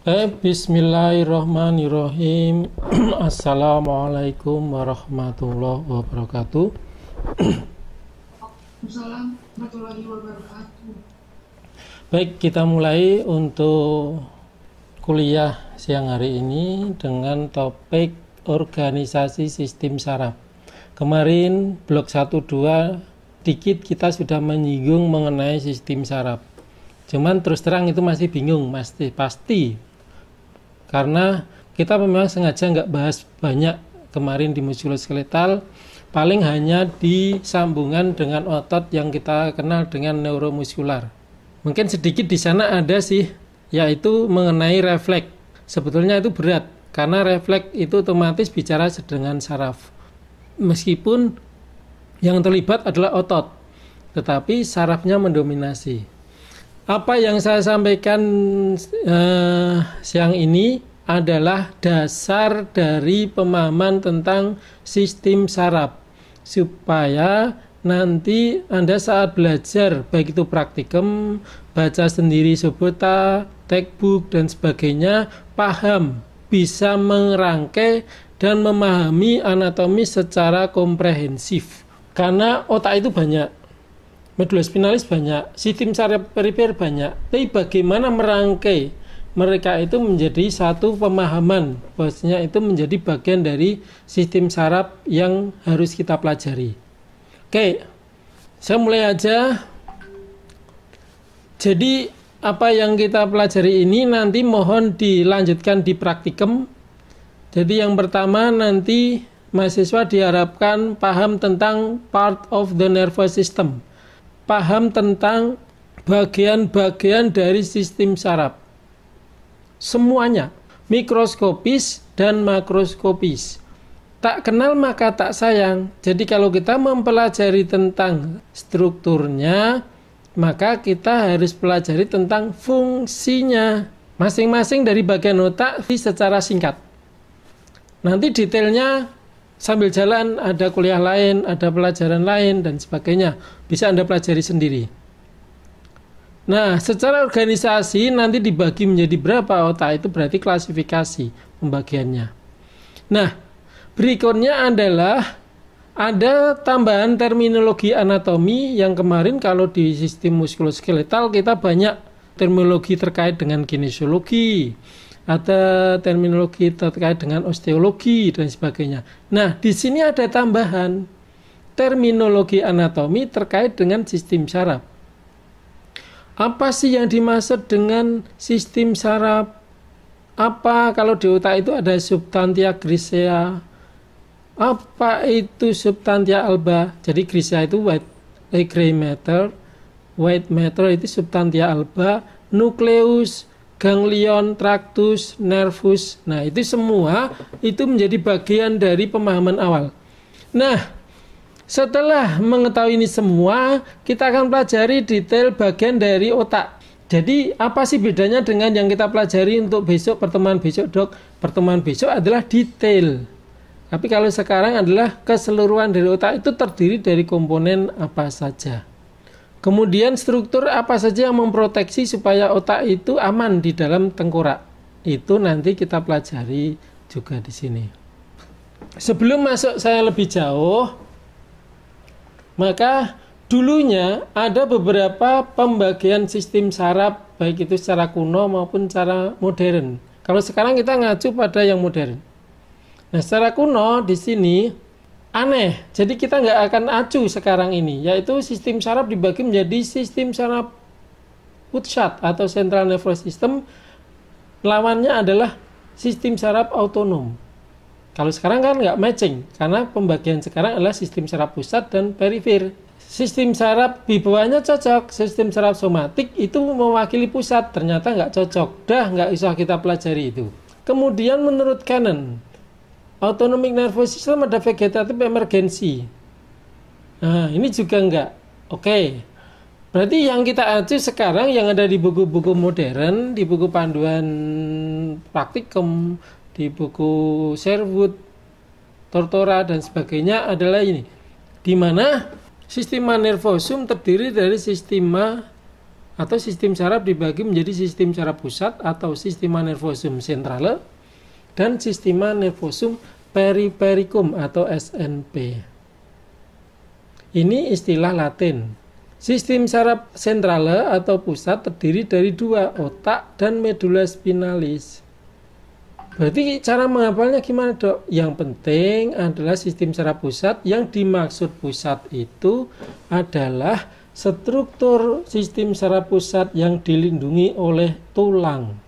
Bismillahirrahmanirrahim. Assalamualaikum warahmatullahi wabarakatuh. Waalaikumsalam warahmatullahi wabarakatuh. Baik, kita mulai untuk kuliah siang hari ini dengan topik organisasi sistem saraf. Kemarin blok 1-2 dikit kita sudah menyinggung mengenai sistem saraf. Cuman terus terang itu masih bingung, pasti. Karena kita memang sengaja nggak bahas banyak kemarin di muskuloskeletal, paling hanya di sambungan dengan otot yang kita kenal dengan neuromuskular. Mungkin sedikit di sana ada sih, yaitu mengenai refleks. Sebetulnya itu berat, karena refleks itu otomatis bicara dengan saraf. Meskipun yang terlibat adalah otot, tetapi sarafnya mendominasi. Apa yang saya sampaikan siang ini adalah dasar dari pemahaman tentang sistem saraf, supaya nanti Anda saat belajar, baik itu praktikum, baca sendiri subota, textbook, dan sebagainya, paham, bisa merangkai dan memahami anatomi secara komprehensif. Karena otak itu banyak, medula spinalis banyak, sistem saraf perifer banyak, tapi bagaimana merangkai mereka itu menjadi satu pemahaman, bahwasanya itu menjadi bagian dari sistem saraf yang harus kita pelajari. Oke, saya mulai aja. Jadi apa yang kita pelajari ini nanti mohon dilanjutkan di praktikum. Jadi yang pertama nanti mahasiswa diharapkan paham tentang part of the nervous system, paham tentang bagian-bagian dari sistem saraf. Semuanya, mikroskopis dan makroskopis. Tak kenal maka tak sayang. Jadi kalau kita mempelajari tentang strukturnya, maka kita harus pelajari tentang fungsinya. Masing-masing dari bagian otak secara singkat. Nanti detailnya sambil jalan ada kuliah lain, ada pelajaran lain, dan sebagainya. Bisa Anda pelajari sendiri. Nah, secara organisasi nanti dibagi menjadi berapa otak itu berarti klasifikasi pembagiannya. Nah, berikutnya adalah ada tambahan terminologi anatomi yang kemarin kalau di sistem muskuloskeletal kita banyak terminologi terkait dengan kinesiologi, ada terminologi terkait dengan osteologi dan sebagainya. Nah, di sini ada tambahan terminologi anatomi terkait dengan sistem saraf. Apa sih yang dimaksud dengan sistem saraf? Apa kalau di otak itu ada substantia grisea? Apa itu substantia alba? Jadi grisea itu gray matter, white matter itu substantia alba, nukleus, ganglion, tractus, nervus. Nah, itu semua itu menjadi bagian dari pemahaman awal. Nah, setelah mengetahui ini semua, kita akan pelajari detail bagian dari otak. Jadi, apa sih bedanya dengan yang kita pelajari untuk besok, pertemuan besok, Dok? Pertemuan besok adalah detail. Tapi kalau sekarang adalah keseluruhan dari otak itu terdiri dari komponen apa saja. Kemudian struktur apa saja yang memproteksi supaya otak itu aman di dalam tengkorak. Itu nanti kita pelajari juga di sini. Sebelum masuk saya lebih jauh, maka dulunya ada beberapa pembagian sistem saraf, baik itu secara kuno maupun secara modern. Kalau sekarang kita ngacu pada yang modern. Nah, secara kuno di sini aneh, jadi kita nggak akan acu sekarang ini, yaitu sistem saraf dibagi menjadi sistem saraf pusat atau central nervous system, lawannya adalah sistem saraf autonom. Kalau sekarang kan nggak matching, karena pembagian sekarang adalah sistem saraf pusat dan perifer. Sistem saraf di bawahnya cocok, sistem saraf somatik itu mewakili pusat, ternyata nggak cocok. Dah nggak usah kita pelajari itu. Kemudian menurut Cannon, autonomic nervous system ada vegetative emergency. Nah, ini juga nggak. Oke. Berarti yang kita acu sekarang yang ada di buku-buku modern, di buku panduan praktikum, di buku Sherwood, Tortora, dan sebagainya adalah ini. Di mana sistema nervosum terdiri dari sistema atau sistem saraf dibagi menjadi sistem saraf pusat atau sistema nervosum centrale dan sistema nervosum perifericum atau SNP. Ini istilah Latin. Sistem saraf centrale atau pusat terdiri dari dua, otak dan medula spinalis. Berarti cara menghafalnya gimana, Dok? Yang penting adalah sistem saraf pusat. Yang dimaksud pusat itu adalah struktur sistem saraf pusat yang dilindungi oleh tulang.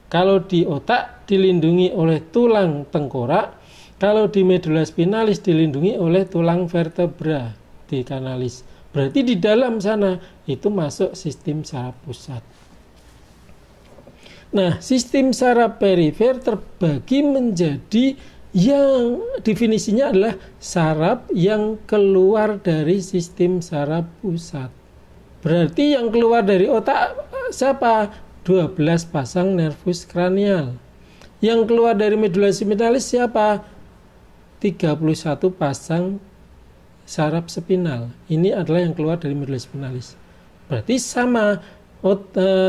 Kalau di otak dilindungi oleh tulang tengkorak, kalau di medula spinalis dilindungi oleh tulang vertebra di kanalis. Berarti di dalam sana itu masuk sistem saraf pusat. Nah, sistem saraf perifer terbagi menjadi yang definisinya adalah saraf yang keluar dari sistem saraf pusat. Berarti yang keluar dari otak siapa? 12 pasang nervus kranial. Yang keluar dari medula spinalis siapa? 31 pasang saraf spinal. Ini adalah yang keluar dari medula spinalis. Berarti sama,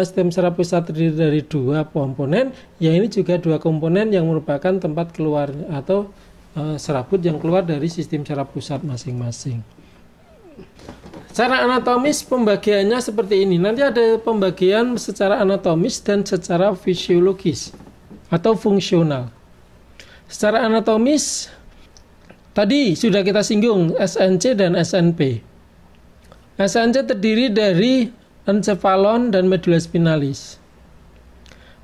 sistem saraf pusat terdiri dari dua komponen, yang ini juga dua komponen yang merupakan tempat keluar atau serabut yang keluar dari sistem saraf pusat masing-masing. Secara anatomis pembagiannya seperti ini. Nanti ada pembagian secara anatomis dan secara fisiologis atau fungsional. Secara anatomis tadi sudah kita singgung SNC dan SNP. SNC terdiri dari encephalon dan medula spinalis.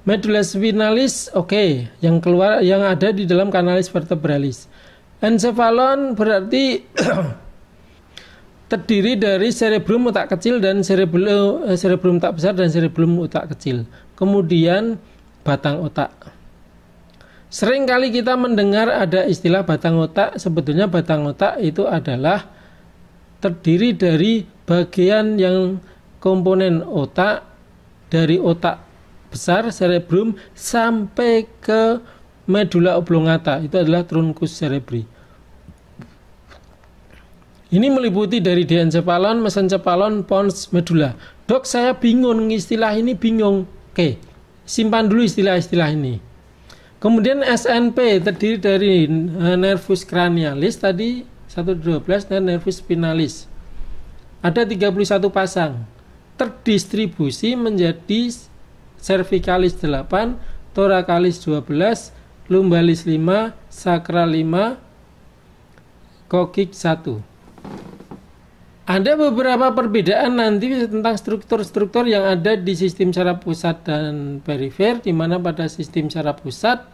Medula spinalis yang keluar yang ada di dalam kanalis vertebralis. Encephalon berarti terdiri dari cerebrum otak kecil dan cerebrum otak besar dan cerebrum otak kecil. Kemudian batang otak. Sering kali kita mendengar ada istilah batang otak. Sebetulnya batang otak itu adalah terdiri dari bagian yang komponen otak, dari otak besar cerebrum sampai ke medula oblongata, itu adalah truncus cerebri. Ini meliputi dari diencephalon, mesencephalon, pons, medula. Dok, saya bingung, istilah ini bingung. Oke, simpan dulu istilah-istilah ini. Kemudian SNP terdiri dari nervus cranialis tadi 112 dan nervus spinalis. Ada 31 pasang. Terdistribusi menjadi cervicalis 8, thoracalis 12, lumbalis 5, sacral 5, coccyx 1. Ada beberapa perbedaan nanti tentang struktur-struktur yang ada di sistem saraf pusat dan perifer, di mana pada sistem saraf pusat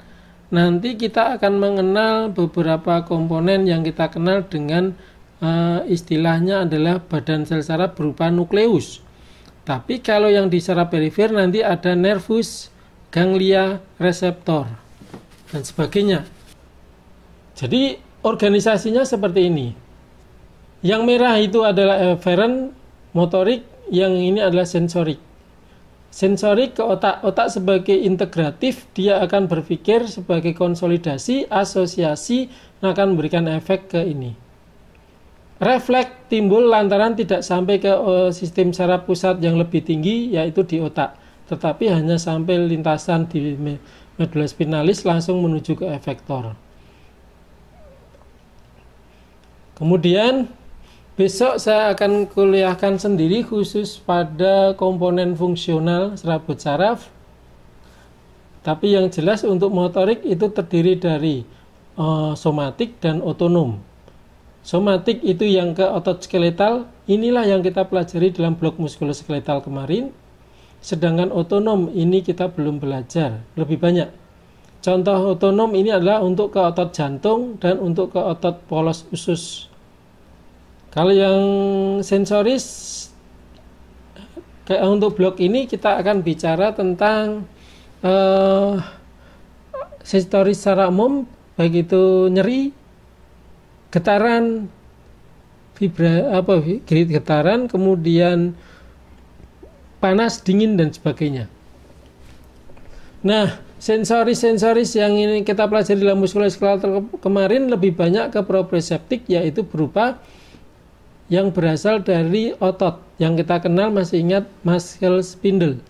nanti kita akan mengenal beberapa komponen yang kita kenal dengan istilahnya adalah badan sel saraf berupa nukleus. Tapi kalau yang di saraf perifer nanti ada nervus, ganglia, reseptor, dan sebagainya. Jadi organisasinya seperti ini. Yang merah itu adalah efferent, motorik, yang ini adalah sensorik. Sensorik ke otak. Otak sebagai integratif, dia akan berpikir sebagai konsolidasi, asosiasi, akan memberikan efek ke ini. Refleks timbul lantaran tidak sampai ke sistem saraf pusat yang lebih tinggi, yaitu di otak. Tetapi hanya sampai lintasan di medula spinalis langsung menuju ke efektor. Kemudian besok saya akan kuliahkan sendiri khusus pada komponen fungsional serabut saraf. Tapi yang jelas untuk motorik itu terdiri dari somatik dan otonom. Somatik itu yang ke otot skeletal, inilah yang kita pelajari dalam blok muskuloskeletal kemarin. Sedangkan otonom ini kita belum belajar, lebih banyak. Contoh otonom ini adalah untuk ke otot jantung dan untuk ke otot polos usus. Kalau yang sensoris, untuk blok ini kita akan bicara tentang sensoris secara umum, baik itu nyeri, getaran, getaran, kemudian panas, dingin, dan sebagainya. Nah, sensoris yang ini kita pelajari dalam muskuloskeletal kemarin lebih banyak ke proprioseptik, yaitu berupa yang berasal dari otot yang kita kenal, masih ingat, muscle spindle,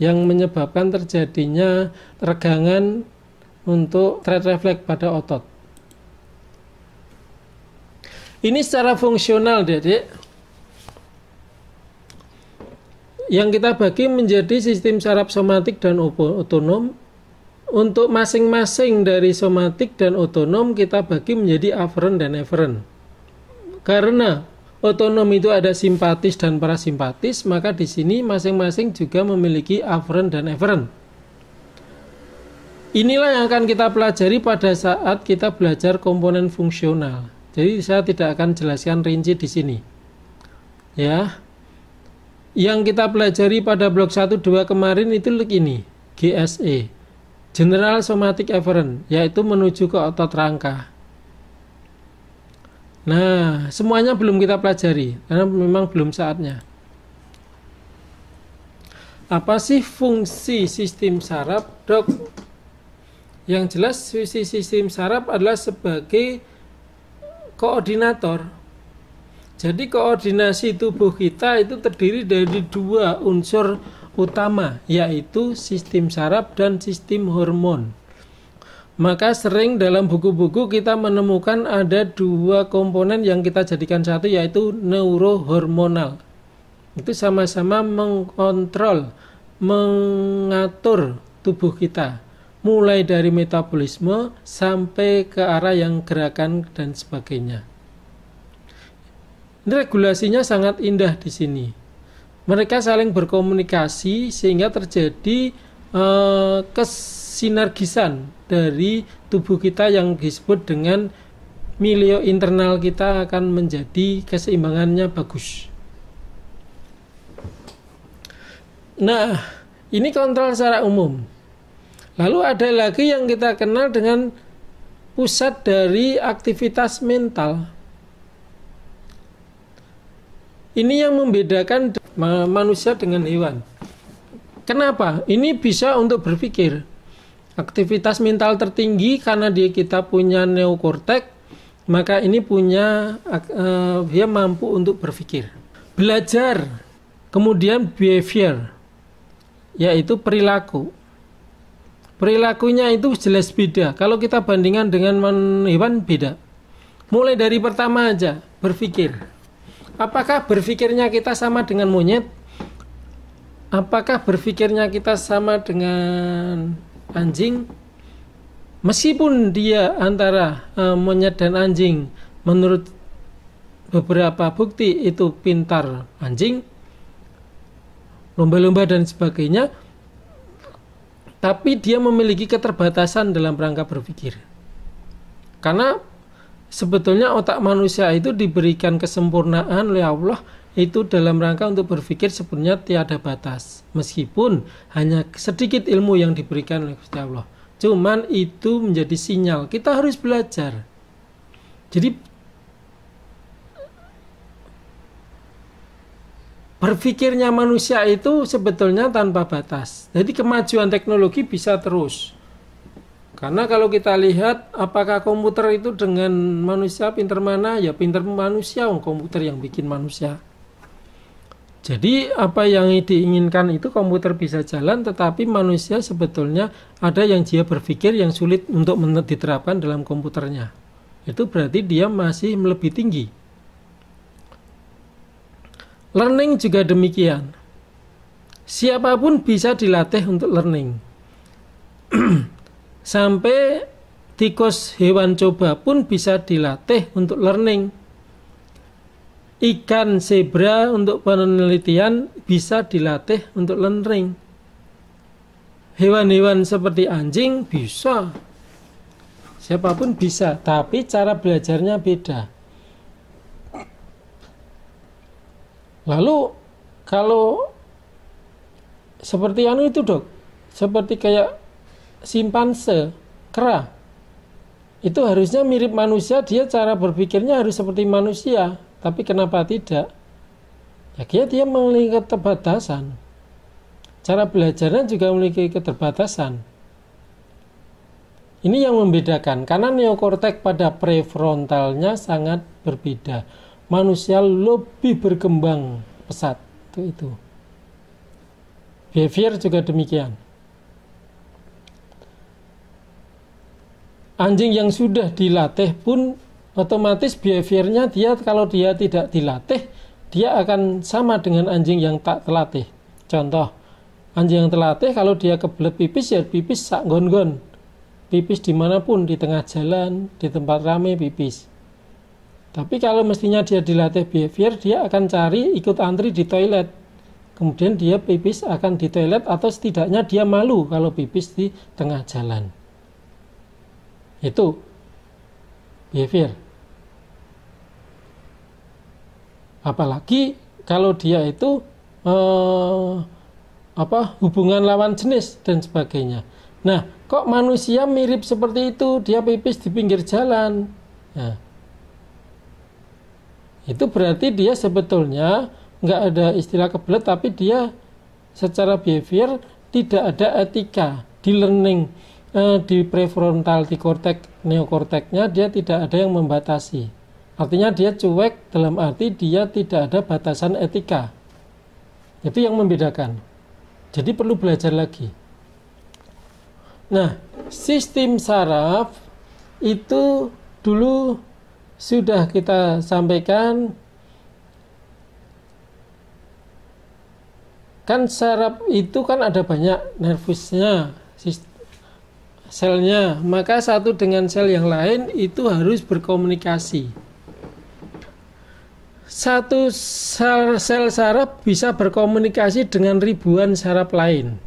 yang menyebabkan terjadinya regangan untuk thread reflex pada otot. Ini secara fungsional, Dedek, yang kita bagi menjadi sistem saraf somatik dan otonom. Untuk masing-masing dari somatik dan otonom kita bagi menjadi aferen dan eferen. Karena otonom itu ada simpatis dan parasimpatis, maka di sini masing-masing juga memiliki aferen dan eferen. Inilah yang akan kita pelajari pada saat kita belajar komponen fungsional. Jadi saya tidak akan jelaskan rinci di sini. Ya. Yang kita pelajari pada blok 1-2 kemarin itu ini, GSE. General Somatic Efferent, yaitu menuju ke otot rangka. Nah, semuanya belum kita pelajari, karena memang belum saatnya. Apa sih fungsi sistem saraf, Dok? Yang jelas fungsi sistem saraf adalah sebagai koordinator. Jadi koordinasi tubuh kita itu terdiri dari dua unsur utama, yaitu sistem saraf dan sistem hormon. Maka sering dalam buku-buku kita menemukan ada dua komponen yang kita jadikan satu, yaitu neurohormonal. Itu sama-sama mengkontrol, mengatur tubuh kita, mulai dari metabolisme sampai ke arah yang gerakan dan sebagainya. Ini regulasinya sangat indah di sini. Mereka saling berkomunikasi sehingga terjadi kesinergisan dari tubuh kita yang disebut dengan milio internal kita akan menjadi keseimbangannya bagus. Nah, ini kontrol secara umum. Lalu ada lagi yang kita kenal dengan pusat dari aktivitas mental. Ini yang membedakan manusia dengan hewan. Kenapa? Ini bisa untuk berpikir. Aktivitas mental tertinggi karena kita punya neokortek, maka ini punya dia mampu untuk berpikir. Belajar, kemudian behavior, yaitu perilaku. Perilakunya itu jelas beda. Kalau kita bandingkan dengan hewan beda. Mulai dari pertama aja, berpikir. Apakah berpikirnya kita sama dengan monyet? Apakah berpikirnya kita sama dengan anjing? Meskipun dia antara monyet dan anjing, menurut beberapa bukti itu pintar anjing, lomba-lomba dan sebagainya, tapi dia memiliki keterbatasan dalam rangka berpikir. Karena sebetulnya otak manusia itu diberikan kesempurnaan oleh Allah itu dalam rangka untuk berpikir sebenarnya tiada batas. Meskipun hanya sedikit ilmu yang diberikan oleh Gusti Allah. Cuman itu menjadi sinyal kita harus belajar. Jadi berpikirnya manusia itu sebetulnya tanpa batas. Jadi kemajuan teknologi bisa terus. Karena kalau kita lihat apakah komputer itu dengan manusia pinter mana, ya pinter manusia, komputer yang bikin manusia. Jadi apa yang diinginkan itu komputer bisa jalan, tetapi manusia sebetulnya ada yang dia berpikir yang sulit untuk diterapkan dalam komputernya. Itu berarti dia masih lebih tinggi. Learning juga demikian. Siapapun bisa dilatih untuk learning. Sampai tikus hewan coba pun bisa dilatih untuk learning. Ikan zebra untuk penelitian bisa dilatih untuk learning. Hewan-hewan seperti anjing bisa. Siapapun bisa, tapi cara belajarnya beda. Lalu kalau seperti itu, Dok, seperti kayak simpanse, kera, itu harusnya mirip manusia, dia cara berpikirnya harus seperti manusia, tapi kenapa tidak? Ya dia memiliki keterbatasan. Cara belajarnya juga memiliki keterbatasan. Ini yang membedakan, karena neokortek pada prefrontalnya sangat berbeda. manusia lebih berkembang pesat. Itu. Behavior juga demikian. Anjing yang sudah dilatih pun otomatis behaviornya dia kalau dia tidak dilatih, dia akan sama dengan anjing yang tak terlatih. Contoh, anjing yang terlatih kalau dia kebelet pipis ya pipis sak gon-gon. Pipis dimanapun, di tengah jalan, di tempat ramai pipis. Tapi kalau mestinya dia dilatih behavior, dia akan cari ikut antri di toilet. Kemudian dia pipis akan di toilet atau setidaknya dia malu kalau pipis di tengah jalan. Itu behavior. Apalagi kalau dia itu hubungan lawan jenis dan sebagainya. Nah, kok manusia mirip seperti itu? Dia pipis di pinggir jalan. Nah, itu berarti dia sebetulnya nggak ada istilah kebelet, tapi dia secara behavior tidak ada etika di learning, di prefrontal, di korteks, neokorteknya dia tidak ada yang membatasi. Artinya dia cuek dalam arti dia tidak ada batasan etika. Itu yang membedakan. Jadi perlu belajar lagi. Nah, sistem saraf itu dulu sudah kita sampaikan. Kan saraf itu kan ada banyak nervusnya, selnya, maka satu dengan sel yang lain itu harus berkomunikasi. Satu sel saraf bisa berkomunikasi dengan ribuan saraf lain.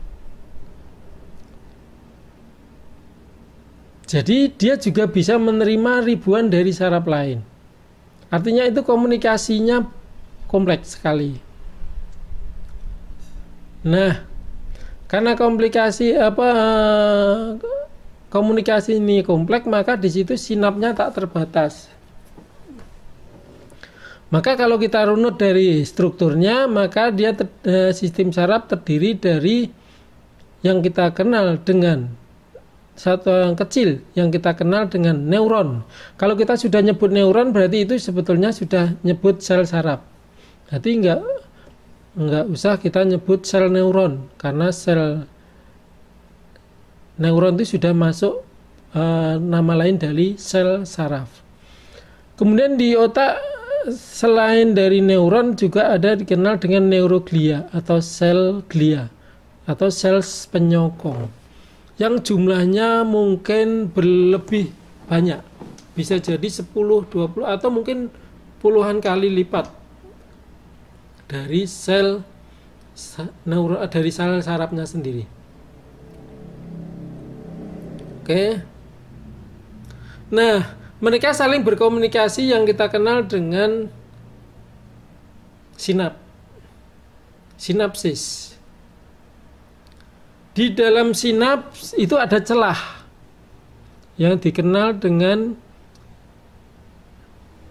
Jadi dia juga bisa menerima ribuan dari saraf lain. Artinya itu komunikasinya kompleks sekali. Nah, karena komunikasi ini kompleks, maka di situ sinapnya tak terbatas. Maka kalau kita runut dari strukturnya, maka dia sistem saraf terdiri dari yang kita kenal dengan satu yang kecil, yang kita kenal dengan neuron. Kalau kita sudah nyebut neuron, berarti itu sebetulnya sudah nyebut sel saraf. Berarti enggak usah kita nyebut sel neuron, karena sel neuron itu sudah masuk nama lain dari sel saraf. Kemudian di otak selain dari neuron juga ada dikenal dengan neuroglia atau sel glia atau sel penyokong yang jumlahnya mungkin berlebih banyak, bisa jadi 10, 20 atau mungkin puluhan kali lipat dari sel sarafnya sendiri. Oke. Nah, mereka saling berkomunikasi yang kita kenal dengan sinapsis. Di dalam sinaps itu ada celah yang dikenal dengan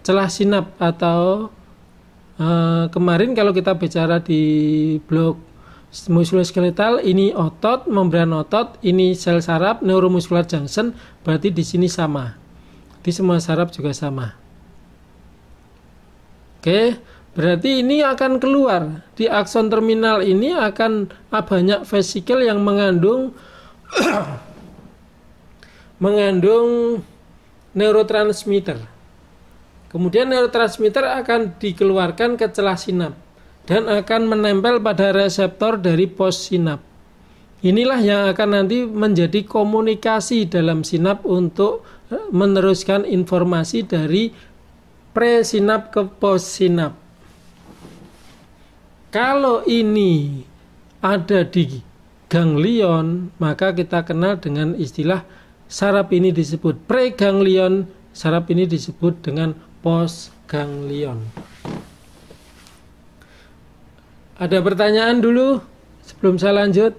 celah sinap atau kemarin kalau kita bicara di blok muskuloskeletal, ini otot, membran otot, ini sel saraf, neuromuscular junction, berarti di sini sama. Di semua saraf juga sama. Oke, berarti ini akan keluar. Di akson terminal ini akan banyak vesikel yang mengandung neurotransmitter. Kemudian neurotransmitter akan dikeluarkan ke celah sinap dan akan menempel pada reseptor dari postsinap. Inilah yang akan nanti menjadi komunikasi dalam sinap untuk meneruskan informasi dari presinap ke postsinap. Kalau ini ada di ganglion, maka kita kenal dengan istilah saraf ini disebut preganglion, saraf ini disebut dengan postganglion. Ada pertanyaan dulu sebelum saya lanjut?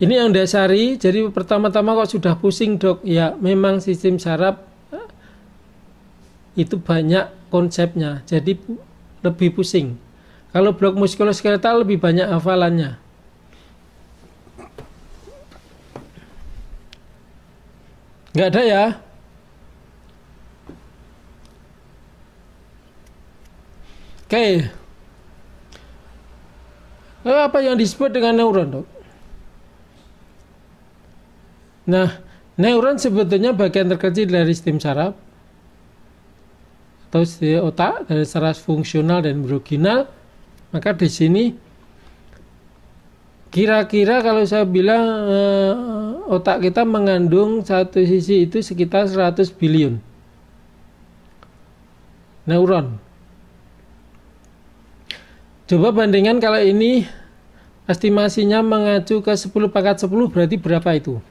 Ini yang dasari, jadi pertama-tama kok sudah pusing dok, ya memang sistem saraf itu banyak konsepnya, jadi lebih pusing. Kalau blok muskuloskeletal lebih banyak hafalannya. Nggak ada ya? Oke. Lalu apa yang disebut dengan neuron, dok? Nah, neuron sebetulnya bagian terkecil dari sistem saraf atau di otak dari saraf fungsional dan original. Maka di sini kira-kira kalau saya bilang otak kita mengandung satu sisi itu sekitar 100 billion neuron. Coba bandingkan kalau ini estimasinya mengacu ke 10 pangkat 10 berarti berapa itu?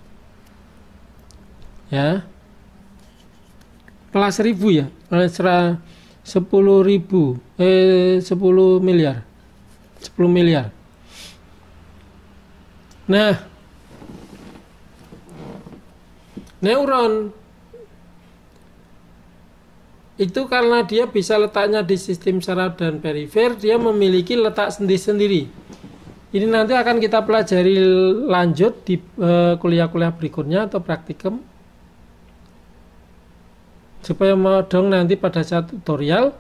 Ya. Kelas 1000 ya. Kelas 10 ribu 10 miliar. 10 miliar. Nah, neuron itu karena dia bisa letaknya di sistem saraf dan perifer, dia memiliki letak sendiri-sendiri. Ini nanti akan kita pelajari lanjut di kuliah-kuliah berikutnya atau praktikum. Supaya mau dong nanti pada saat tutorial.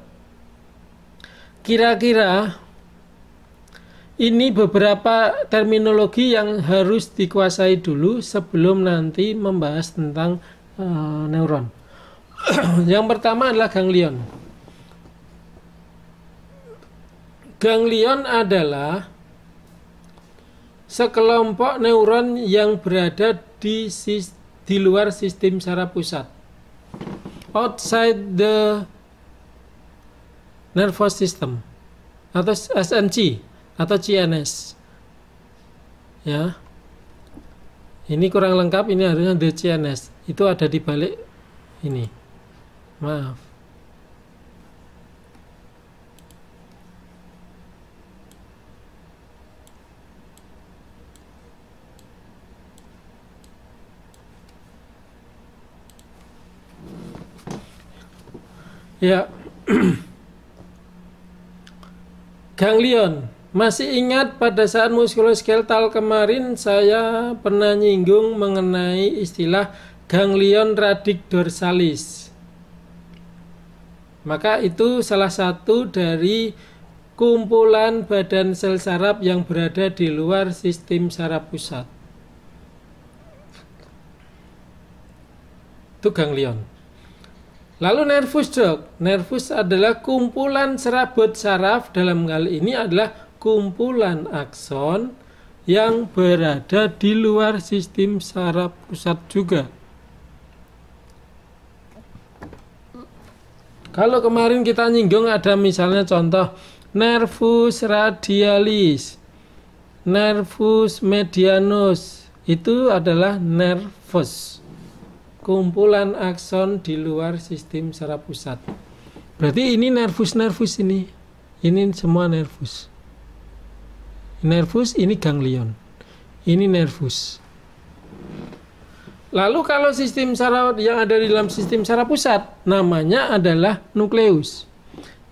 Kira-kira ini beberapa terminologi yang harus dikuasai dulu sebelum nanti membahas tentang neuron. Yang pertama adalah ganglion. Ganglion adalah sekelompok neuron yang berada di luar sistem saraf pusat, outside the nervous system, atau SNC atau CNS. Ya, ini kurang lengkap. Ini harusnya the CNS. Itu ada di balik ini. Maaf. Ya. Ganglion. Masih ingat pada saat muskuloskeletal kemarin saya pernah nyinggung mengenai istilah ganglion radix dorsalis. Maka itu salah satu dari kumpulan badan sel saraf yang berada di luar sistem saraf pusat. Itu ganglion. Lalu nervus, dok. Nervus adalah kumpulan serabut saraf, dalam hal ini adalah kumpulan akson yang berada di luar sistem saraf pusat juga. Kalau kemarin kita nyinggung ada misalnya contoh nervus radialis, nervus medianus, itu adalah nervus, kumpulan akson di luar sistem saraf pusat. Berarti ini nervus ini semua nervus. Nervus ini ganglion, ini nervus. Lalu kalau sistem saraf yang ada di dalam sistem saraf pusat namanya adalah nukleus.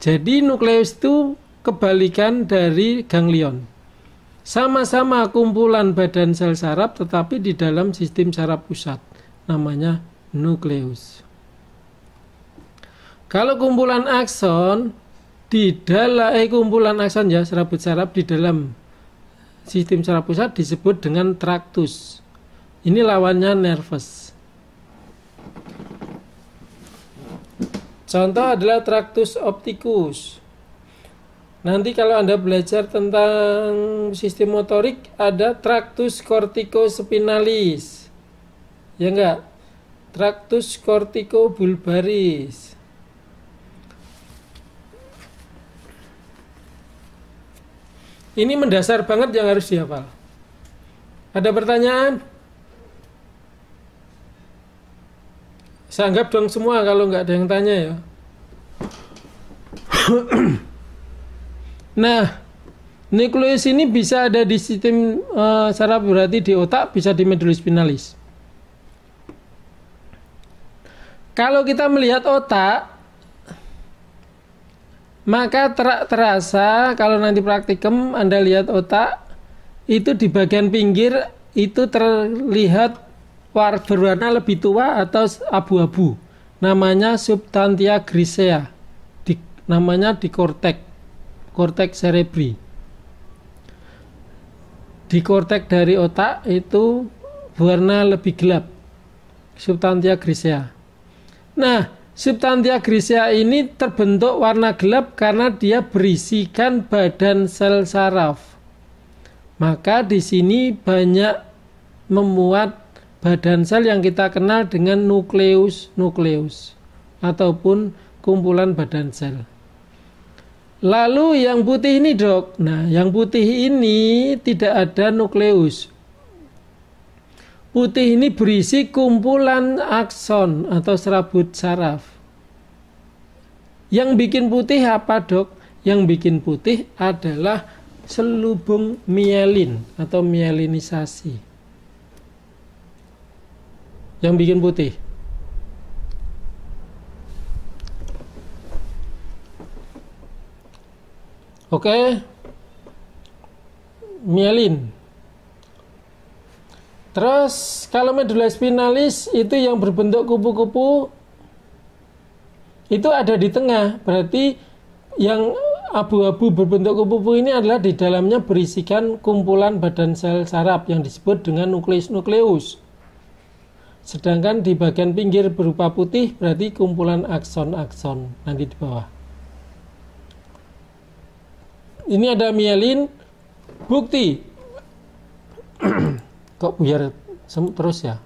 Jadi nukleus itu kebalikan dari ganglion. Sama-sama kumpulan badan sel saraf tetapi di dalam sistem saraf pusat. Namanya nukleus. Kalau kumpulan akson di dalam kumpulan akson ya serabut saraf di dalam sistem saraf pusat disebut dengan traktus. Ini lawannya nervus. Contoh adalah traktus opticus. Nanti kalau Anda belajar tentang sistem motorik ada traktus corticospinalis. Ya enggak? Traktus corticobulbaris. Ini mendasar banget yang harus dihafal. Ada pertanyaan? Saya anggap dong semua kalau nggak ada yang tanya ya. Nah, nukleus ini bisa ada di sistem saraf, berarti di otak, bisa di medulus spinalis. Kalau kita melihat otak, maka terasa kalau nanti praktikum Anda lihat otak, itu di bagian pinggir itu terlihat berwarna lebih tua atau abu-abu. Namanya substantia grisea. Namanya di kortek. korteks cerebri. Di korteks dari otak itu berwarna lebih gelap, substantia grisea. Nah, substantia grisea ini terbentuk warna gelap karena dia berisikan badan sel saraf. Maka di sini banyak memuat badan sel yang kita kenal dengan nukleus ataupun kumpulan badan sel. Lalu yang putih ini, Dok. Nah, yang putih ini tidak ada nukleus. Putih ini berisi kumpulan akson atau serabut saraf. Yang bikin putih apa, Dok? Yang bikin putih adalah selubung mielin atau mielinisasi. Yang bikin putih. Oke, mielin. Terus kalau medula spinalis itu yang berbentuk kupu-kupu itu ada di tengah. Berarti yang abu-abu berbentuk kupu-kupu ini adalah di dalamnya berisikan kumpulan badan sel saraf yang disebut dengan nukleus. Sedangkan di bagian pinggir berupa putih berarti kumpulan akson-akson nanti di bawah. Ini ada mielin, bukti. Kok buyar terus ya?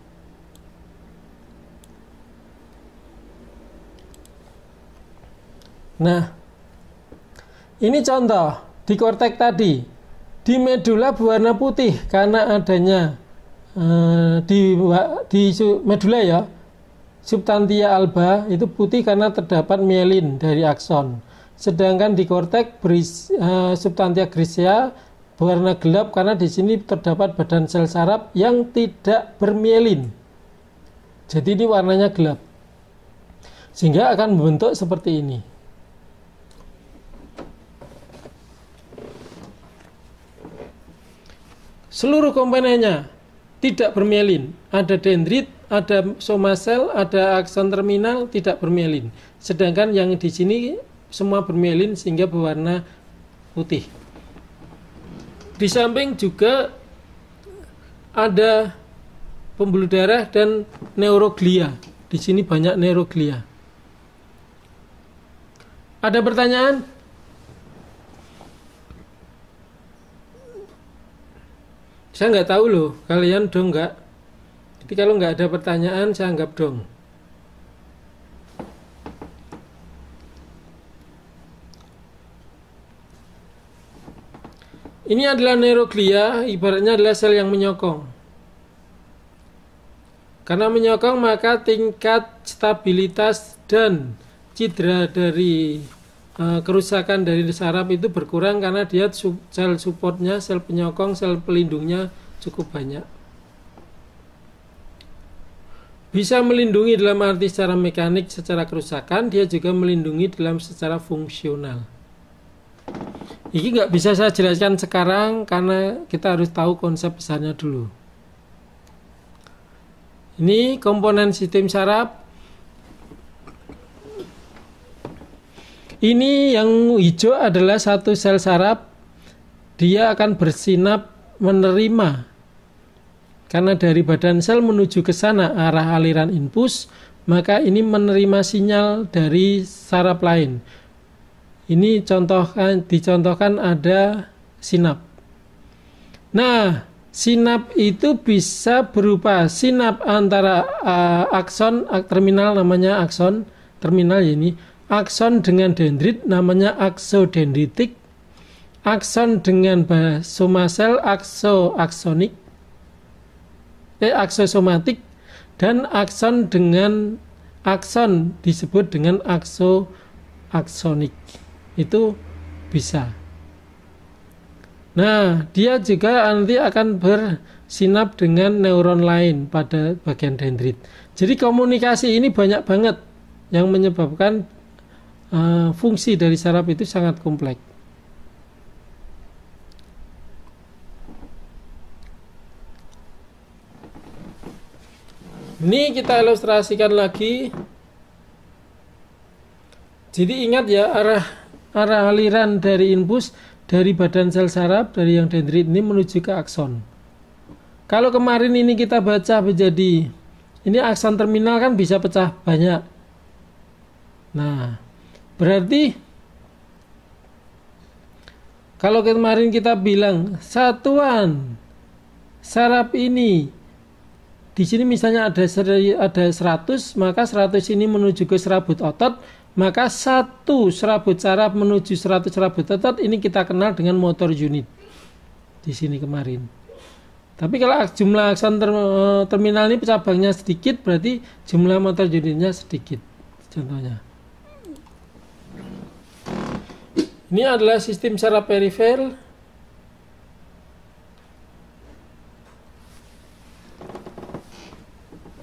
Nah, ini contoh di korteks tadi. Di medula berwarna putih karena adanya di medula ya, substantia alba itu putih karena terdapat mielin dari akson. Sedangkan di korteks substantia grisea berwarna gelap karena di sini terdapat badan sel saraf yang tidak bermielin. Jadi ini warnanya gelap. Sehingga akan membentuk seperti ini. Seluruh komponennya tidak bermielin. Ada dendrit, ada soma sel, ada akson terminal tidak bermielin. Sedangkan yang di sini semua bermielin sehingga berwarna putih. Di samping juga ada pembuluh darah dan neuroglia. Di sini banyak neuroglia. Ada pertanyaan? Saya nggak tahu loh, kalian dong nggak? Jadi kalau nggak ada pertanyaan, saya anggap dong. Ini adalah neuroglia, ibaratnya adalah sel yang menyokong. Karena menyokong maka tingkat stabilitas dan cedera dari kerusakan dari saraf itu berkurang karena dia sel supportnya, sel penyokong, sel pelindungnya cukup banyak. Bisa melindungi dalam arti secara mekanik, secara kerusakan, dia juga melindungi dalam secara fungsional. Ini nggak bisa saya jelaskan sekarang karena kita harus tahu konsep besarnya dulu. Ini komponen sistem saraf. Ini yang hijau adalah satu sel saraf. Dia akan bersinap menerima. Karena dari badan sel menuju ke sana arah aliran impuls, maka ini menerima sinyal dari saraf lain. Ini dicontohkan ada sinap. Nah, sinap itu bisa berupa sinap antara akson terminal namanya akson terminal ini, akson dengan dendrit namanya aksodendritik, akson dengan soma sel aksosomatik, dan akson dengan akson disebut dengan aksonik. Itu bisa. Nah, dia juga nanti akan bersinap dengan neuron lain pada bagian dendrit. Jadi komunikasi ini banyak banget yang menyebabkan fungsi dari saraf itu sangat kompleks. Ini kita ilustrasikan lagi. Jadi ingat ya, arah arah aliran dari impuls dari badan sel saraf dari yang dendrit ini menuju ke akson. Kalau kemarin ini kita baca menjadi ini akson terminal kan bisa pecah banyak. Nah, berarti kalau kemarin kita bilang satuan saraf ini di sini misalnya ada 100, maka 100 ini menuju ke serabut otot, maka satu serabut saraf menuju 100 serabut otot ini kita kenal dengan motor unit di sini kemarin. Tapi kalau jumlah akson terminal ini cabangnya sedikit, berarti jumlah motor unitnya sedikit. Contohnya. Ini adalah sistem saraf perifer.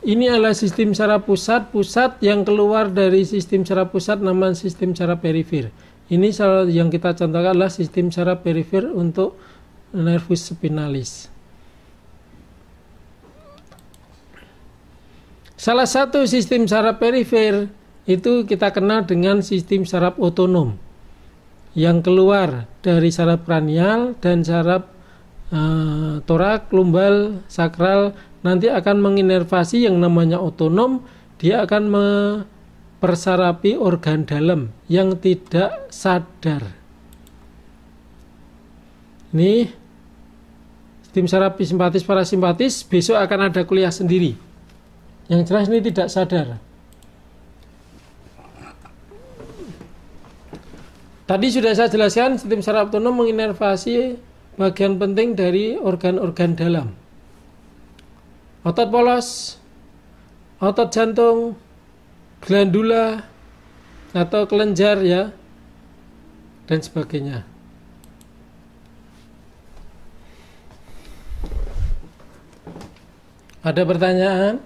Ini adalah sistem saraf pusat yang keluar dari sistem saraf pusat namanya sistem saraf perifer. Ini yang kita contohkan adalah sistem saraf perifer untuk nervus spinalis. Salah satu sistem saraf perifer itu kita kenal dengan sistem saraf otonom yang keluar dari saraf kranial dan saraf torak, lumbal, sakral nanti akan menginervasi yang namanya otonom. Dia akan mempersarapi organ dalam yang tidak sadar. Ini sistem saraf simpatis parasimpatis besok akan ada kuliah sendiri. Yang jelas ini tidak sadar. Tadi sudah saya jelaskan sistem saraf otonom menginervasi bagian penting dari organ-organ dalam. Otot polos, otot jantung, glandula atau kelenjar ya, dan sebagainya. Ada pertanyaan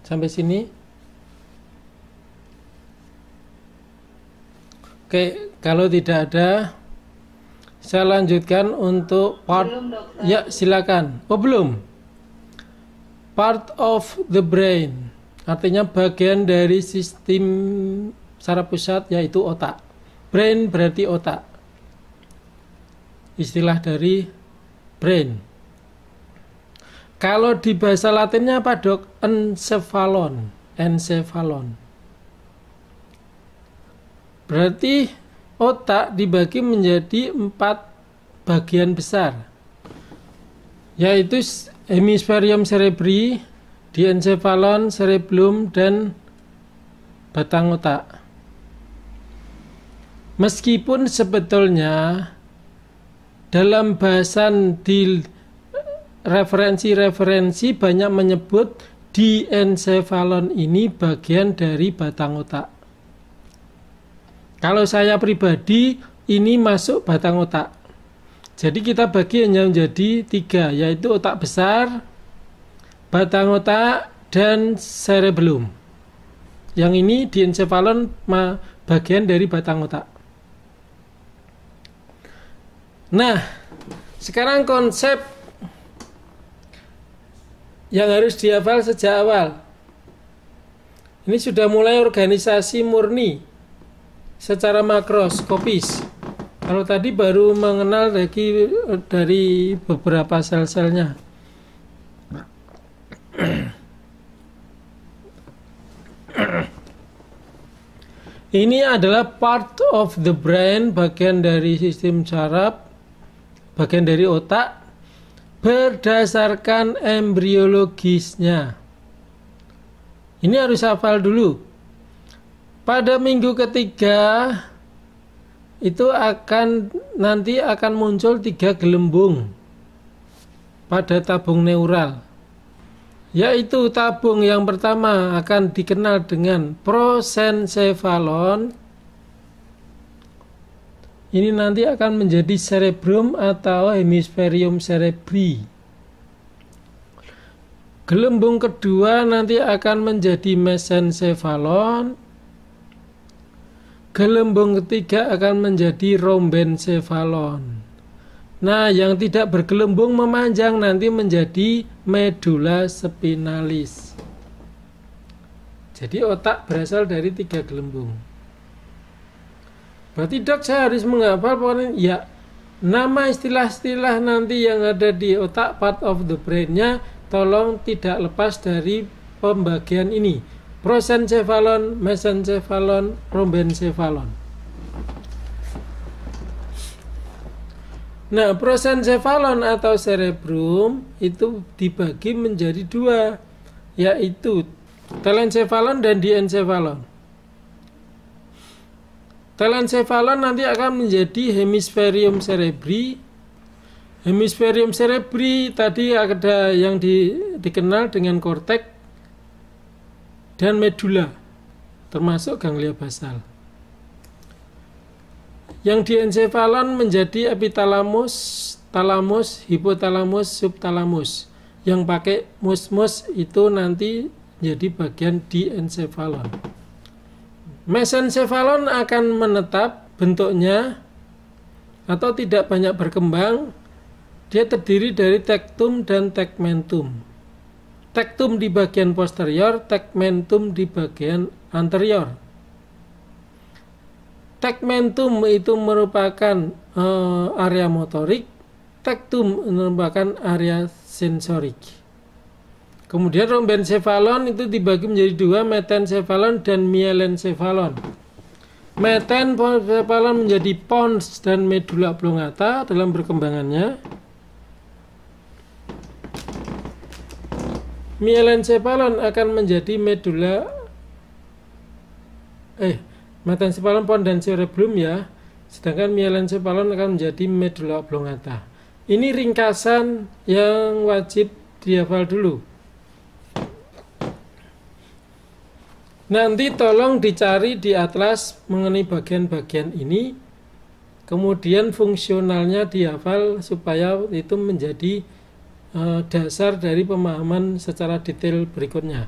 sampai sini? Oke, kalau tidak ada, saya lanjutkan untuk part. Ya, silakan. Oh, belum. Part of the brain, artinya bagian dari sistem saraf pusat yaitu otak. Brain berarti otak. Istilah dari brain. Kalau di bahasa Latinnya apa, Dok? Encephalon. Encephalon. Berarti otak dibagi menjadi 4 bagian besar, yaitu hemisferium cerebri, diencephalon, cerebellum, dan batang otak. Meskipun sebetulnya dalam bahasan di referensi-referensi banyak menyebut diencephalon ini bagian dari batang otak. Kalau saya pribadi ini masuk batang otak. Jadi kita bagi hanya menjadi 3, yaitu otak besar, batang otak, dan cerebellum. Yang ini diencephalon bagian dari batang otak. Nah, sekarang konsep yang harus dihafal sejak awal. Ini sudah mulai organisasi murni secara makroskopis. Kalau tadi baru mengenal dari beberapa sel-selnya. Ini adalah part of the brain, bagian dari sistem saraf, bagian dari otak, berdasarkan embriologisnya. Ini harus hafal dulu. Pada minggu ketiga itu nanti akan muncul 3 gelembung pada tabung neural, yaitu tabung yang pertama akan dikenal dengan prosencephalon. Ini nanti akan menjadi cerebrum atau hemisferium cerebri. Gelembung kedua nanti akan menjadi mesencephalon. Gelembung ketiga akan menjadi rhombencephalon. Nah, yang tidak bergelembung memanjang nanti menjadi medulla spinalis. Jadi otak berasal dari 3 gelembung. Berarti dok saya harus menghafal pokoknya ya nama istilah-istilah nanti yang ada di otak part of the brain-nya tolong tidak lepas dari pembagian ini. Prosencephalon, mesencephalon, rhombencephalon. Nah, prosencephalon atau cerebrum itu dibagi menjadi dua, yaitu telencephalon dan diencephalon. Telencephalon nanti akan menjadi hemisferium cerebri. Hemisferium cerebri tadi ada yang dikenal dengan korteks dan medula, termasuk ganglia basal. Yang diencephalon menjadi epitalamus, talamus, hipotalamus, subtalamus. Yang pakai mus itu nanti jadi bagian diencephalon. Mesencephalon akan menetap bentuknya atau tidak banyak berkembang. Dia terdiri dari tectum dan tegmentum. Tectum di bagian posterior, tegmentum di bagian anterior. Tegmentum itu merupakan area motorik, tectum merupakan area sensorik. Kemudian rhombencephalon itu dibagi menjadi dua, metencephalon dan mielencephalon. Metencephalon menjadi pons dan medula oblongata dalam perkembangannya. Mielencephalon akan menjadi metencephalon pons dan cerebrum ya. Sedangkan mielencephalon akan menjadi medula oblongata. Ini ringkasan yang wajib dihafal dulu. Nanti tolong dicari di atlas mengenai bagian-bagian ini, kemudian fungsionalnya dihafal supaya itu menjadi dasar dari pemahaman secara detail berikutnya.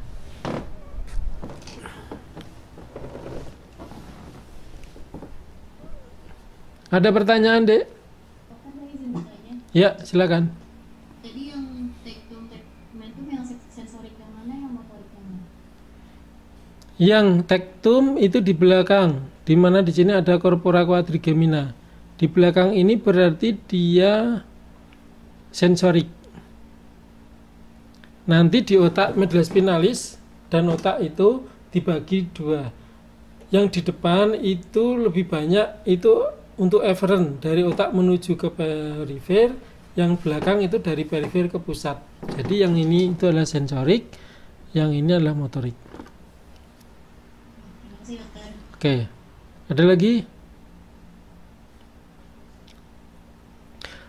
Ada pertanyaan, Dek? Ya, silakan. Jadi yang tectum, tegmentum yang sensorik yang mana, yang motorik yang mana? Yang tectum itu di belakang, di mana di sini ada corpora quadrigemina. Di belakang ini berarti dia sensorik. Nanti di otak medulla spinalis dan otak itu dibagi dua. Yang di depan itu lebih banyak itu untuk efferent dari otak menuju ke perifer, yang belakang itu dari perifer ke pusat. Jadi yang ini itu adalah sensorik, yang ini adalah motorik. Oke, ada lagi?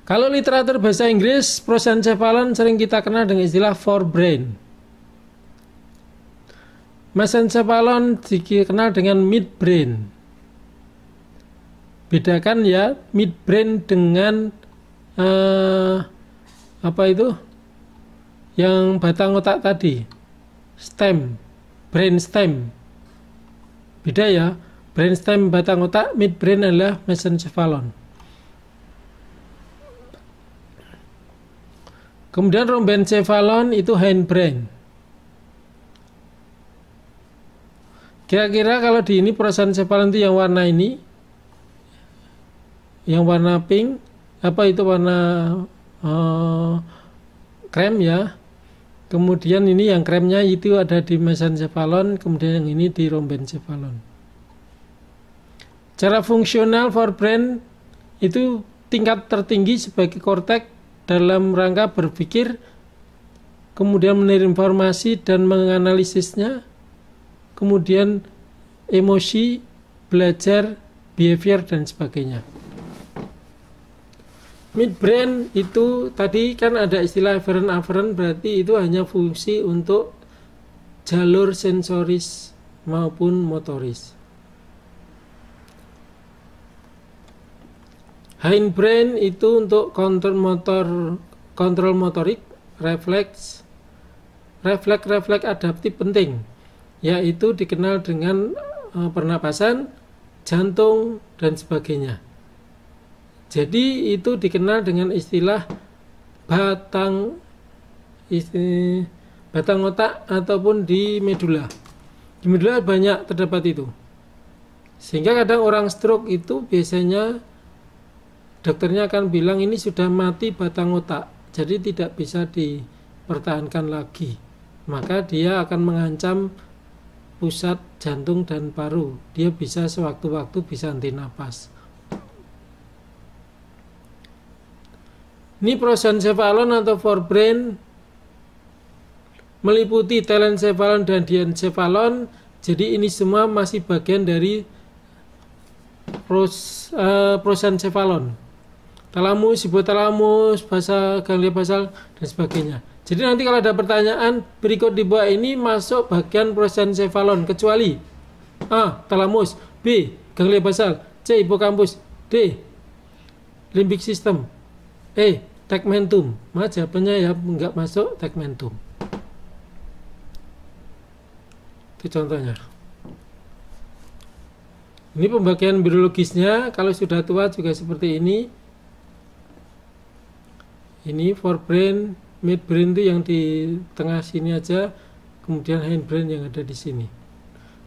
Kalau literatur bahasa Inggris, prosencephalon sering kita kenal dengan istilah forebrain. Mesencephalon dikenal dengan midbrain. Bedakan ya midbrain dengan apa itu? Yang batang otak tadi, stem, brain stem. Beda ya, brainstem batang otak, midbrain adalah mesencephalon. Kemudian rhombencephalon itu hindbrain. Kira-kira kalau di ini prosencephalon itu yang warna ini, yang warna pink, apa itu warna krem ya. Kemudian ini yang kremnya itu ada di mesencephalon, kemudian yang ini di rhombencephalon. Cara fungsional forebrain itu tingkat tertinggi sebagai korteks dalam rangka berpikir, kemudian menerima informasi dan menganalisisnya, kemudian emosi, belajar, behavior, dan sebagainya. Midbrain itu tadi kan ada istilah efferent-afferent, berarti itu hanya fungsi untuk jalur sensoris maupun motoris. Hindbrain itu untuk kontrol motorik, refleks adaptif penting, yaitu dikenal dengan pernapasan, jantung, dan sebagainya. Jadi itu dikenal dengan istilah batang otak ataupun di medula. Di medula banyak terdapat itu. Sehingga kadang orang stroke itu biasanya dokternya akan bilang ini sudah mati batang otak, jadi tidak bisa dipertahankan lagi. Maka dia akan mengancam pusat jantung dan paru. Dia bisa sewaktu-waktu bisa henti napas. Ini prosencephalon atau forebrain meliputi telencephalon dan diencephalon. Jadi ini semua masih bagian dari prosencephalon. Talamus, hipotalamus, ganglia basal dan sebagainya. Jadi nanti kalau ada pertanyaan berikut di bawah ini masuk bagian prosencephalon kecuali A. Talamus, B. Ganglia basal, C. Hipokampus, D. Limbic system, E. Tegmentum. Maka jawabannya ya enggak masuk tegmentum. Itu contohnya. Ini pembagian biologisnya. Kalau sudah tua juga seperti ini. Ini forebrain, midbrain itu yang di tengah sini aja, kemudian hindbrain yang ada di sini.